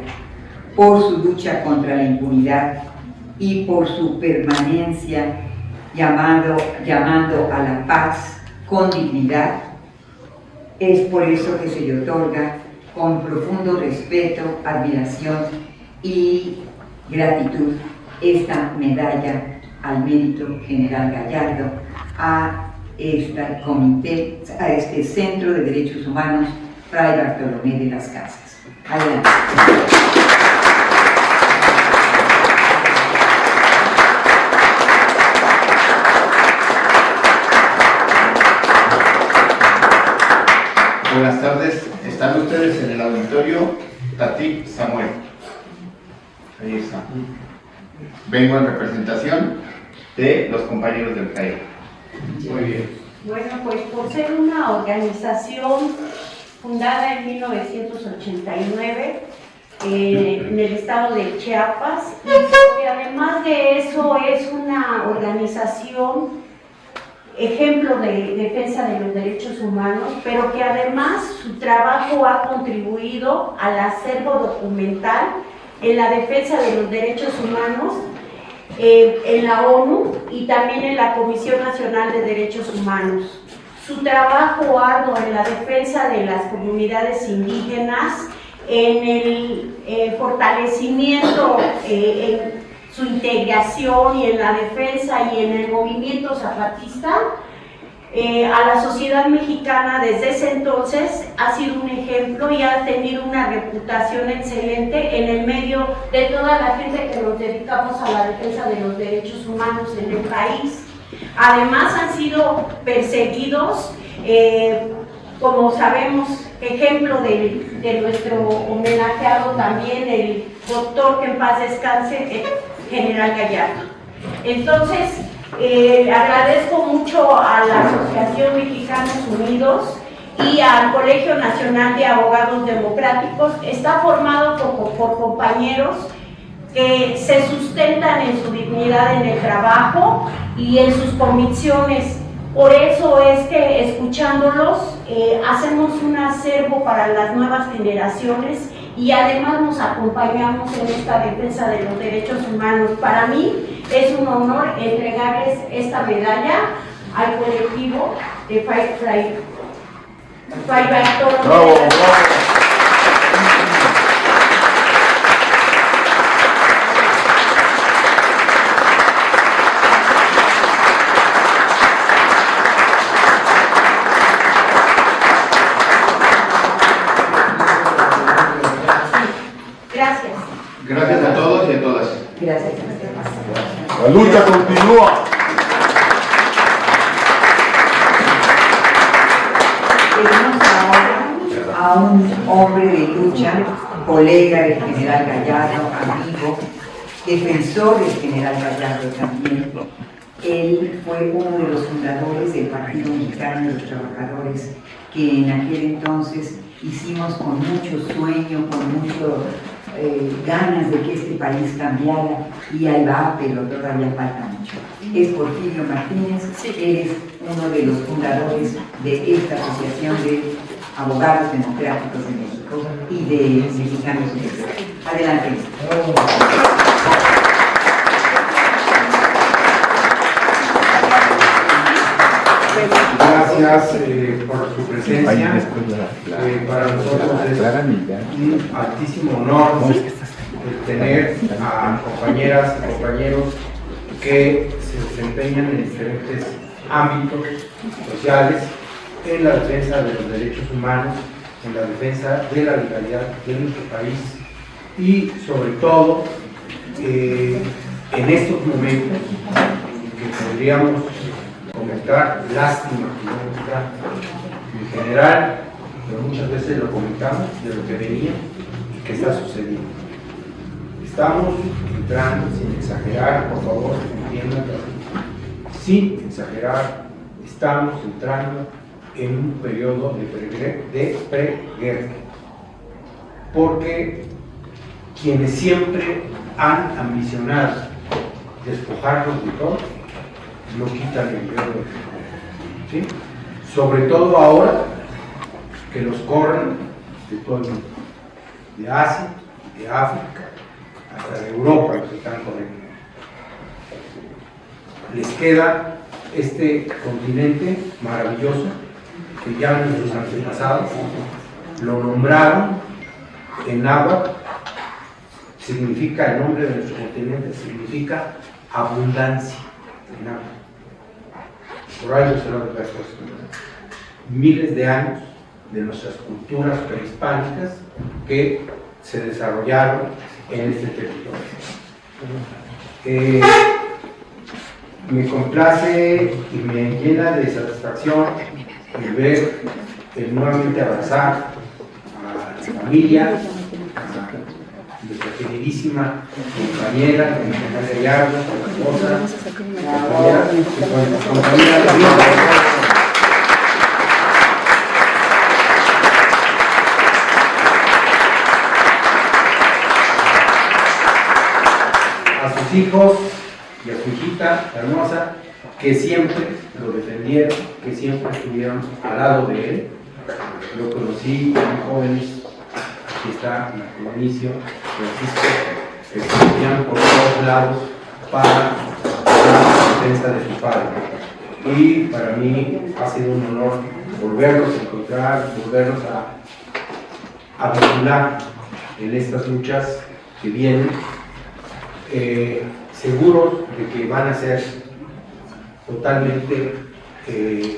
por su lucha contra la impunidad y por su permanencia llamando a la paz con dignidad, es por eso que se le otorga con profundo respeto, admiración y gratitud esta medalla al mérito General Gallardo a este comité, a este Centro de Derechos Humanos Fray Bartolomé de las Casas. Adelante. Buenas tardes, están ustedes en el auditorio Tatik Samuel. Ahí está. Vengo en representación de los compañeros del CAE. Muy bien. Bueno, pues por ser una organización fundada en 1989 en el estado de Chiapas, y además de eso es una organización ejemplo de defensa de los derechos humanos, pero que además su trabajo ha contribuido al acervo documental en la defensa de los derechos humanos en la ONU y también en la Comisión Nacional de Derechos Humanos. Su trabajo arduo en la defensa de las comunidades indígenas, en el fortalecimiento, en su integración y en la defensa y en el movimiento zapatista, a la sociedad mexicana desde ese entonces ha sido un ejemplo y ha tenido una reputación excelente en el medio de toda la gente que nos dedicamos a la defensa de los derechos humanos en el país. Además han sido perseguidos, como sabemos, ejemplo de nuestro homenajeado también, el doctor que en paz descanse, General Gallardo. Entonces, agradezco mucho a la Asociación Mexicanos Unidos y al Colegio Nacional de Abogados Democráticos. Está formado por compañeros que se sustentan en su dignidad en el trabajo y en sus convicciones. Por eso es que escuchándolos hacemos un acervo para las nuevas generaciones y además nos acompañamos en esta defensa de los derechos humanos. Para mí es un honor entregarles esta medalla al colectivo de Fray Bartolomé. Gracias a todos y a todas. Gracias. La lucha continúa. Tenemos ahora a un hombre de lucha, colega del General Gallardo, amigo, defensor del General Gallardo también. Él fue uno de los fundadores del Partido Mexicano de los Trabajadores, que en aquel entonces hicimos con mucho sueño, con mucho ganas de que este país cambiara y ahí va, pero todavía falta mucho. Es Porfirio Martínez, eres uno de los fundadores de esta asociación de abogados democráticos de México y de Mexicanos Unidos. Adelante. Gracias por su presencia. Para nosotros es un altísimo honor el tener a compañeras y compañeros que se desempeñan en diferentes ámbitos sociales en la defensa de los derechos humanos, en la defensa de la legalidad de nuestro país y sobre todo en estos momentos que podríamos comentar, lástima que no está en general, pero muchas veces lo comentamos de lo que venía y que está sucediendo. Estamos entrando, sin exagerar, por favor, entiendan, sin exagerar, estamos entrando en un periodo de preguerra, porque quienes siempre han ambicionado despojarnos de todo, no quitan el dedo, ¿sí? Sobre todo ahora que los corren de todo el mundo, de Asia, de África, hasta de Europa los están corriendo. Les queda este continente maravilloso que ya nuestros antepasados lo nombraron en náhuatl, significa, el nombre de nuestro continente significa abundancia en náhuatl. Por ahí se lo recuerdo. Miles de años de nuestras culturas prehispánicas que se desarrollaron en este territorio. Me complace y me llena de satisfacción el ver, el nuevamente abrazar a la familia, a nuestra queridísima compañera, Gallardo, la esposa, compañera de vida. A sus hijos y a su hijita hermosa, que siempre lo defendieron, que siempre estuvieron al lado de él. Lo conocí muy jóvenes, aquí está Mauricio, Francisco, que estuvieron por todos lados para la defensa de su padre. Y para mí ha sido un honor volverlos a encontrar, volverlos a vincular en estas luchas que vienen. Seguros de que van a ser totalmente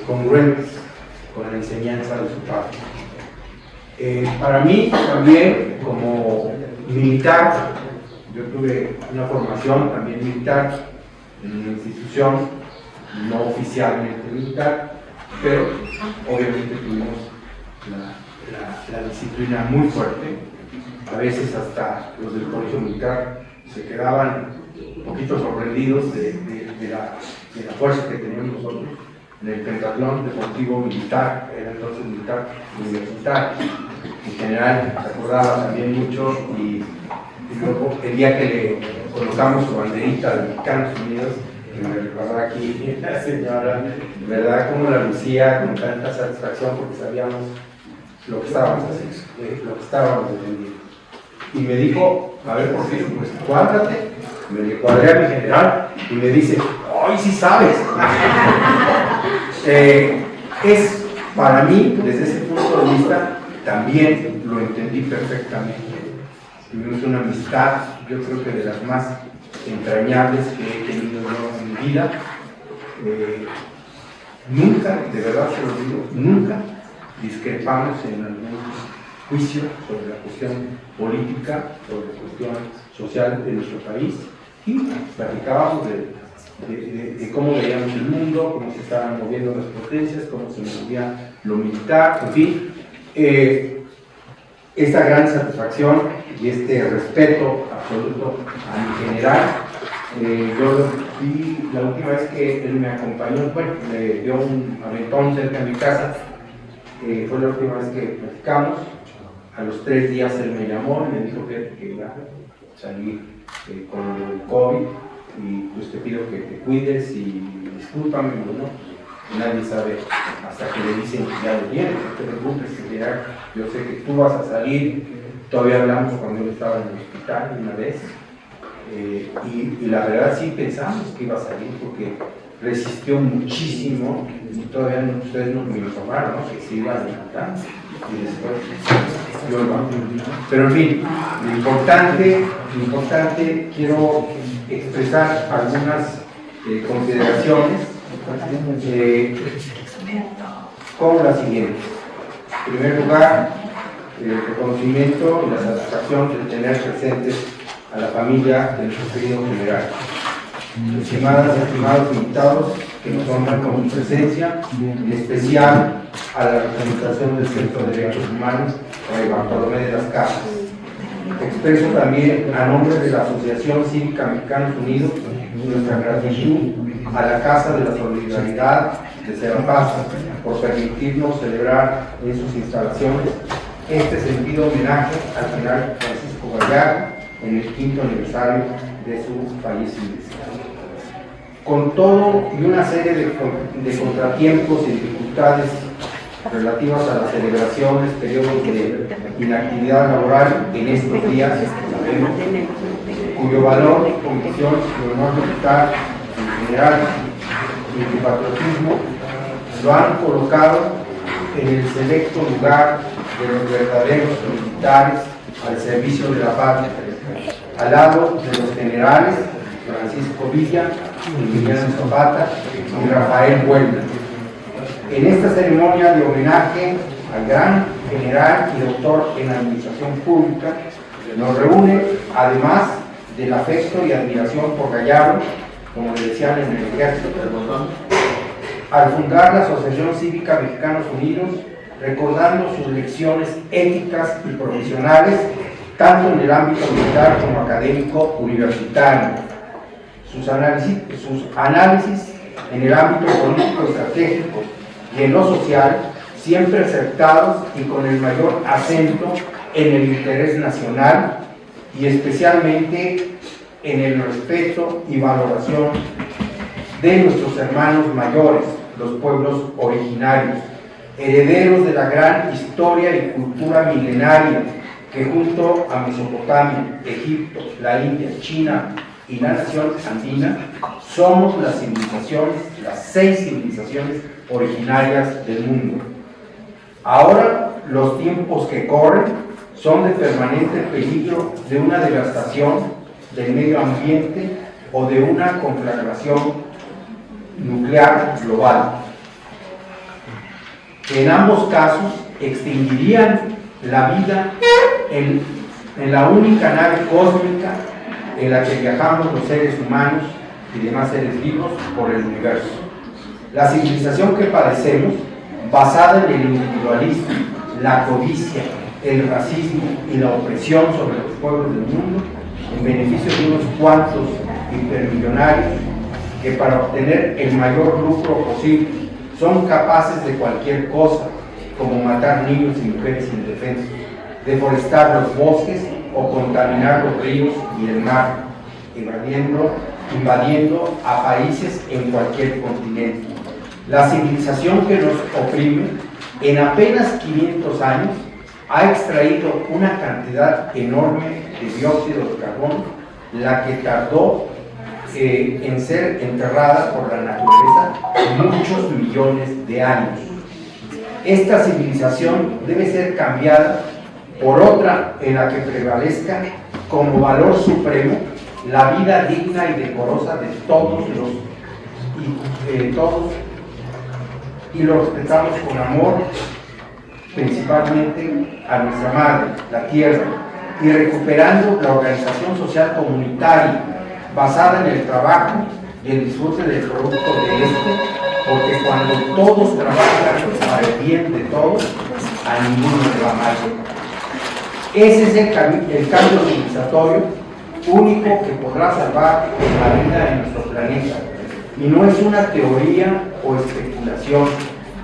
congruentes con la enseñanza de su padre. Para mí también, como militar, yo tuve una formación también militar en una institución no oficialmente militar, pero obviamente tuvimos la disciplina muy fuerte. A veces hasta los del colegio militar se quedaban un poquito sorprendidos de la fuerza que teníamos nosotros en el pentatlón deportivo militar, era entonces militar universitario. En general se acordaba también mucho y luego el día que le colocamos su banderita de Mexicanos Unidos, que me recordaba aquí la señora, ¿verdad? Como la lucía con tanta satisfacción porque sabíamos lo que estábamos haciendo, lo que estábamos defendiendo. Y me dijo, a ver, ¿por qué? Pues cuádrate. Me le cuadré a mi general y me dice, ¡ay, sí sabes! Es para mí, desde ese punto de vista, también lo entendí perfectamente. Tuvimos una amistad, yo creo que de las más entrañables que he tenido yo en mi vida. Nunca, de verdad se lo digo, nunca discrepamos en algún juicio sobre la cuestión política, sobre la cuestión social de nuestro país, y platicábamos de cómo veíamos el mundo, cómo se estaban moviendo las potencias, cómo se movía lo militar, en fin. Esta gran satisfacción y este respeto absoluto a mi general, yo vi la última vez que él me acompañó, bueno, me dio un aventón cerca de mi casa, fue la última vez que platicamos, A los 3 días él me llamó y me dijo que iba a salir con el COVID y pues te pido que te cuides y discúlpame, ¿no? Nadie sabe hasta que le dicen que ya lo viene, no te preocupes, que ya, yo sé que tú vas a salir. Todavía hablamos cuando él estaba en el hospital una vez y la verdad sí pensamos que iba a salir porque resistió muchísimo y todavía ustedes nos me informaron, ¿no? Que se iba levantando y después yo lo. Pero en fin, lo importante quiero expresar algunas consideraciones como las siguientes. En primer lugar, el reconocimiento y la satisfacción de tener presentes a la familia del nuestro querido general. Estimadas y estimados invitados que nos honran con su presencia, en especial a la representación del Centro de Derechos Humanos, Fray Bartolomé de las Casas. Expreso también a nombre de la Asociación Cívica Mexicanos Unidos nuestra gratitud a la Casa de la Solidaridad de Serapaz por permitirnos celebrar en sus instalaciones este sentido homenaje al general Francisco Gallardo en el 5º aniversario de su fallecimiento. Con todo y una serie de contratiempos y dificultades relativas a las celebraciones, periodos de inactividad laboral en estos días, cuyo valor y condición de honor militar en general y de patriotismo lo han colocado en el selecto lugar de los verdaderos militares al servicio de la patria, al lado de los generales Francisco Villa, Emiliano Zapata y Rafael Buelna. En esta ceremonia de homenaje al gran general y doctor en administración pública, nos reúne, además del afecto y admiración por Gallardo, como le decían en el ejército, al fundar la Asociación Cívica Mexicanos Unidos, recordando sus lecciones éticas y profesionales, tanto en el ámbito militar como académico universitario, sus análisis en el ámbito político estratégico y en lo social, siempre acertados y con el mayor acento en el interés nacional y especialmente en el respeto y valoración de nuestros hermanos mayores, los pueblos originarios, herederos de la gran historia y cultura milenaria que junto a Mesopotamia, Egipto, la India, China y la nación andina, somos las civilizaciones, las 6 civilizaciones originarias del mundo. Ahora, los tiempos que corren son de permanente peligro de una devastación del medio ambiente o de una conflagración nuclear global. En ambos casos, extinguirían la vida en la única nave cósmica en la que viajamos los seres humanos y demás seres vivos por el universo. La civilización que padecemos, basada en el individualismo, la codicia, el racismo y la opresión sobre los pueblos del mundo, en beneficio de unos cuantos hipermillonarios que para obtener el mayor lucro posible son capaces de cualquier cosa, como matar niños y mujeres indefensos, deforestar los bosques o contaminar los ríos y el mar, invadiendo a países en cualquier continente. La civilización que nos oprime, en apenas 500 años, ha extraído una cantidad enorme de dióxido de carbono, la que tardó en ser enterrada por la naturaleza muchos millones de años. Esta civilización debe ser cambiada por otra en la que prevalezca como valor supremo la vida digna y decorosa de todos y lo respetamos con amor, principalmente a nuestra madre, la tierra, y recuperando la organización social comunitaria basada en el trabajo y el disfrute del producto de este, porque cuando todos trabajan para el bien de todos, a ninguno le va mal. Ese es el cambio civilizatorio único que podrá salvar la vida en nuestro planeta. Y no es una teoría o especulación,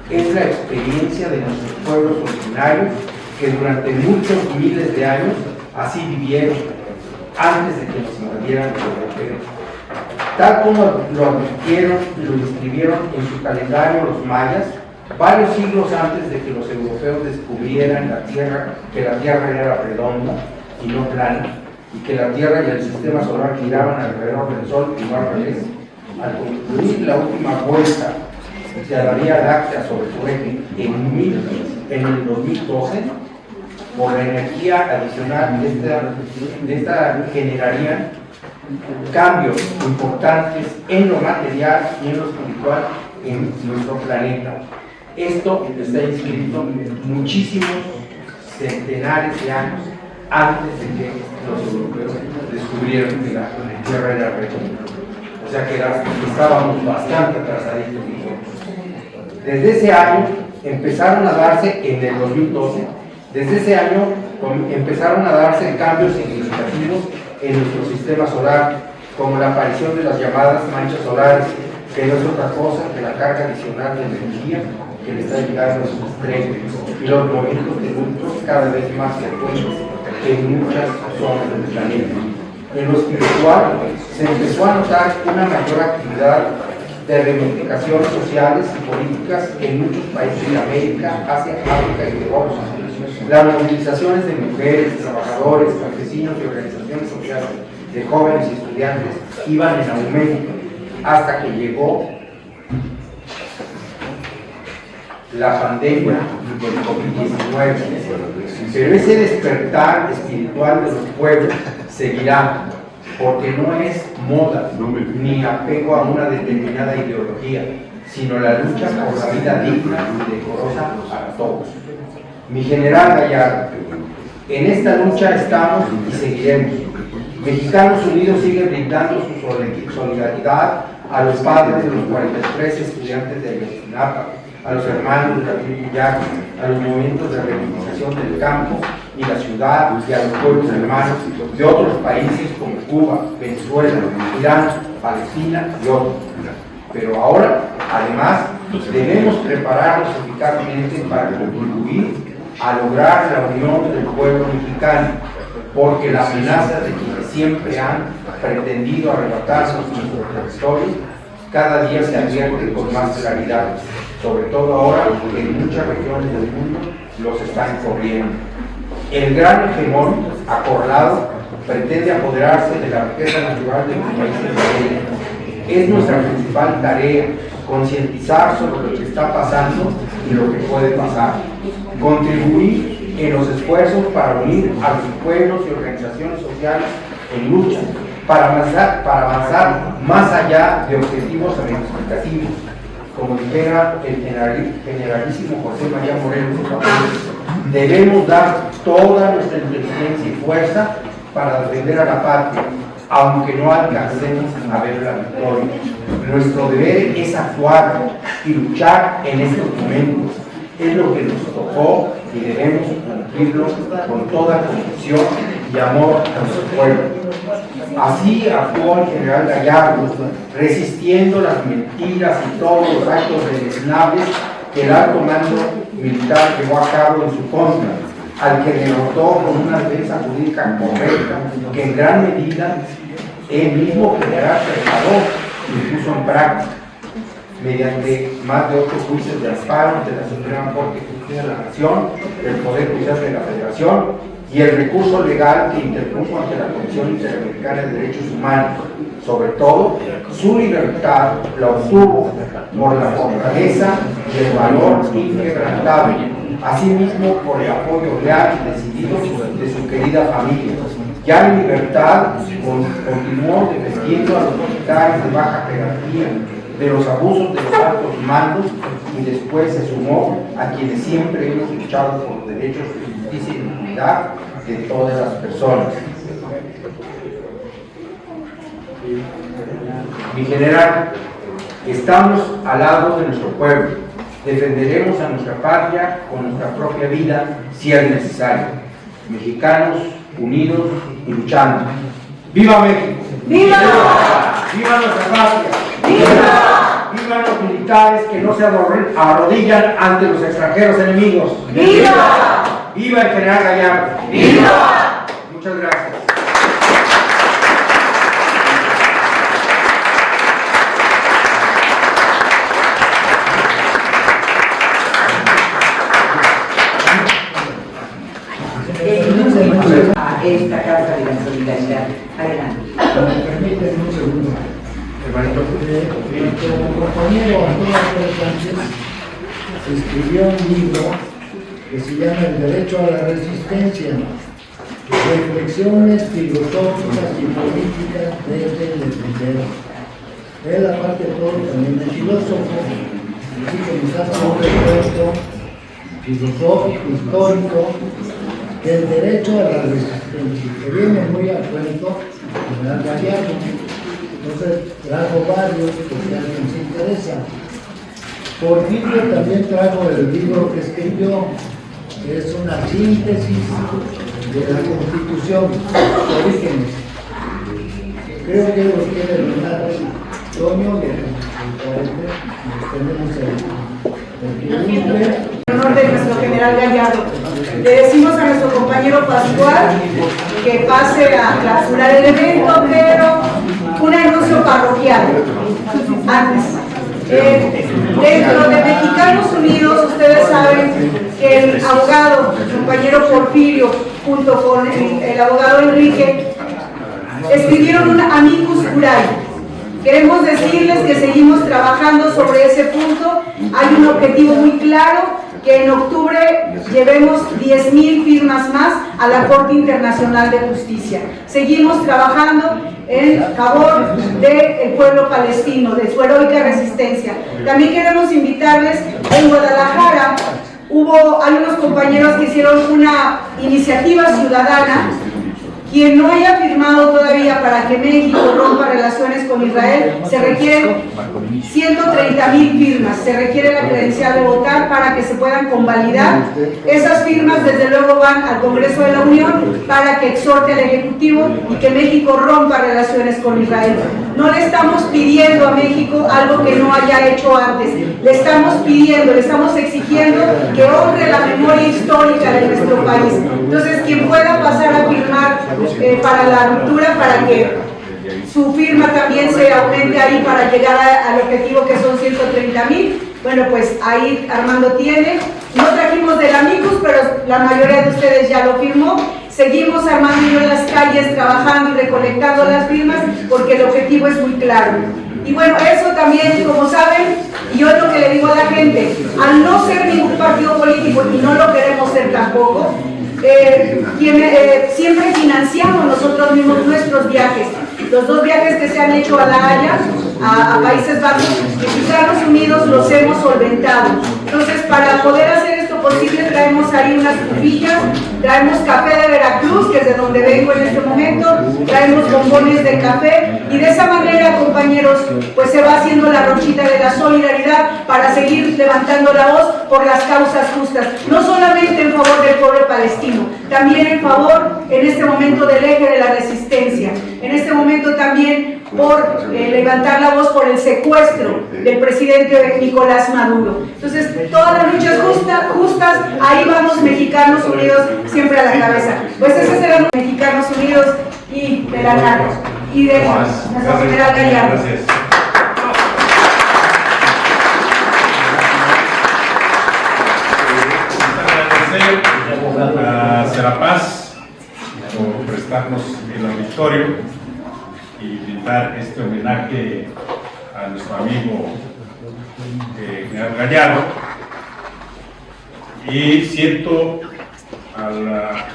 es la experiencia de nuestros pueblos originarios que durante muchos miles de años así vivieron antes de que nos invadieran los europeos. Tal como lo advirtieron y lo inscribieron en su calendario los mayas, varios siglos antes de que los europeos descubrieran que la Tierra era redonda y no plana, y que la Tierra y el sistema solar giraban alrededor del Sol y no al revés. Al concluir la última vuelta de la Vía Láctea sobre su eje en el 2012, por la energía adicional de esta generaría cambios importantes en lo material y en lo espiritual en nuestro planeta. Esto está inscrito muchísimos centenares de años antes de que los europeos descubrieron que la Tierra era redonda. O sea que estábamos bastante atrasaditos nosotros. Desde ese año empezaron a darse, en el 2012, desde ese año empezaron a darse cambios significativos en nuestro sistema solar, como la aparición de las llamadas manchas solares, que no es otra cosa que la carga adicional de energía que le está llegando a sus estrellas, y los movimientos de neutros cada vez más frecuentes en muchas zonas del planeta. En lo espiritual se empezó a notar una mayor actividad de reivindicaciones sociales y políticas en muchos países de América, Asia, África y Europa. Las movilizaciones de mujeres, trabajadores, campesinos y organizaciones sociales, de jóvenes y estudiantes iban en aumento hasta que llegó la pandemia del COVID-19. Pero ese despertar espiritual de los pueblos seguirá, porque no es moda ni apego a una determinada ideología, sino la lucha por la vida digna y decorosa para todos. Mi general Gallardo, en esta lucha estamos y seguiremos. Mexicanos Unidos sigue brindando su solidaridad a los padres de los 43 estudiantes de Ayotzinapa, a los hermanos de Gabriel Villar, a los movimientos de reivindicación del campo y la ciudad y a los pueblos hermanos de otros países como Cuba, Venezuela, Irán, Palestina y otros. Pero ahora, además, debemos prepararnos eficazmente para contribuir a lograr la unión del pueblo mexicano, porque la amenaza de quienes siempre han pretendido arrebatarnos nuestro territorio cada día se advierte con más claridad, sobre todo ahora que en muchas regiones del mundo los están corriendo. El gran hegemón acorralado pretende apoderarse de la riqueza natural de los países de América. Es nuestra principal tarea concientizar sobre lo que está pasando y lo que puede pasar, contribuir en los esfuerzos para unir a los pueblos y organizaciones sociales en lucha, para avanzar más allá de objetivos reivindicativos. Como dijera el generalísimo José María Morelos, debemos dar toda nuestra inteligencia y fuerza para defender a la patria, aunque no alcancemos a ver la victoria. Nuestro deber es actuar y luchar en estos momentos. Es lo que nos tocó y debemos cumplirlo con toda convicción y amor a nuestro pueblo. Así actuó el general Gallardo, resistiendo las mentiras y todos los actos deleznables que el alto mando militar llevó a cabo en su contra, al que derrotó con una defensa jurídica correcta que en gran medida él mismo general preparó y puso en práctica, mediante más de 8 juicios de amparo de la Suprema Corte de Justicia de la Nación, el Poder Judicial de la Federación y el recurso legal que interpuso ante la Comisión Interamericana de Derechos Humanos. Sobre todo, su libertad la obtuvo por la fortaleza y el valor inquebrantable, asimismo por el apoyo real y decidido de su querida familia. Ya en libertad continuó defendiendo a los militares de baja jerarquía de los abusos de los altos mandos y después se sumó a quienes siempre hemos luchado por los derechos de justicia y dignidad de todas las personas. Mi general, estamos al lado de nuestro pueblo, defenderemos a nuestra patria con nuestra propia vida si es necesario. Mexicanos unidos y luchando. ¡Viva México! ¡Viva! ¡Viva nuestra patria! ¡Viva! ¡Viva los militares que no se arrodillan ante los extranjeros enemigos! ¡Viva! ¡Viva el general Gallardo! ¡Viva! Muchas gracias. A esta Casa de la Solidaridad. Adelante. Me permiten un segundo. Nuestro compañero Antonio Sánchez escribió un libro que se llama El Derecho a la Resistencia, reflexiones filosóficas y políticas desde el primero. Él, aparte de todo, también es filósofo, así que nos hace un recuerdo filosófico, histórico, del derecho a la resistencia, que viene muy a cuento de General Gallardo. Entonces trajo varios, porque a alguien se interesa. Porfirio también trajo el libro que escribió, que es una síntesis de la Constitución, Orígenes. Creo que los quiere donar Toño, que nos tenemos el En honor de nuestro general Gallardo. Le decimos a nuestro compañero Pascual que pase a clausurar el evento, pero un anuncio parroquial antes. Dentro de Mexicanos Unidos, ustedes saben que el abogado, el compañero Porfirio, junto con el abogado Enrique, escribieron un amicus curiae. Queremos decirles que seguimos trabajando sobre ese punto. Hay un objetivo muy claro, que en octubre llevemos 10,000 firmas más a la Corte Internacional de Justicia. Seguimos trabajando en favor del pueblo palestino, de su heroica resistencia. También queremos invitarles, en Guadalajara hay unos compañeros que hicieron una iniciativa ciudadana. Quien no haya firmado todavía para que México rompa relaciones con Israel, se requieren 130,000 firmas, se requiere la credencial de votar para que se puedan convalidar. Esas firmas desde luego van al Congreso de la Unión para que exhorte al Ejecutivo y que México rompa relaciones con Israel. No le estamos pidiendo a México algo que no haya hecho antes, le estamos pidiendo, le estamos exigiendo que honre la memoria histórica de nuestro país. Entonces, quien pueda pasar a firmar para la ruptura, para que su firma también se aumente ahí para llegar al objetivo que son 130,000. Bueno, pues ahí Armando tiene. No trajimos del amicus, pero la mayoría de ustedes ya lo firmó. Seguimos Armando y yo en las calles trabajando y recolectando las firmas porque el objetivo es muy claro. Y bueno, eso también, como saben, y yo lo que le digo a la gente, al no ser ningún partido político y no lo queremos ser tampoco, siempre financiamos nosotros mismos nuestros viajes. Los 2 viajes que se han hecho a La Haya, a Países Bajos, Mexicanos Unidos los hemos solventado. Entonces, para poder hacer esto posible, traemos ahí unas cubillas, traemos café de Veracruz, que es de donde vengo en este momento, traemos bombones de café, y de esa manera, compañeros, pues se va haciendo la ronchita de la solidaridad para seguir levantando la voz por las causas justas, no solamente en favor del pueblo palestino, también en favor, en este momento, del eje de la resistencia, en este momento también por levantar la voz por el secuestro del presidente Nicolás Maduro. Entonces, todas las luchas justas, ahí vamos Mexicanos Unidos siempre a la cabeza. Pues esos eran los Mexicanos Unidos y de la NARCO y de nuestro general Gallardo. Gracias. Agradecer a Serapaz por prestarnos el auditorio y brindar este homenaje a nuestro amigo general Gallardo. Y siento a las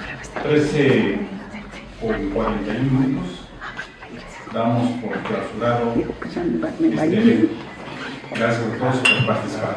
13:41 damos por clausurado este evento. Gracias a todos por participar.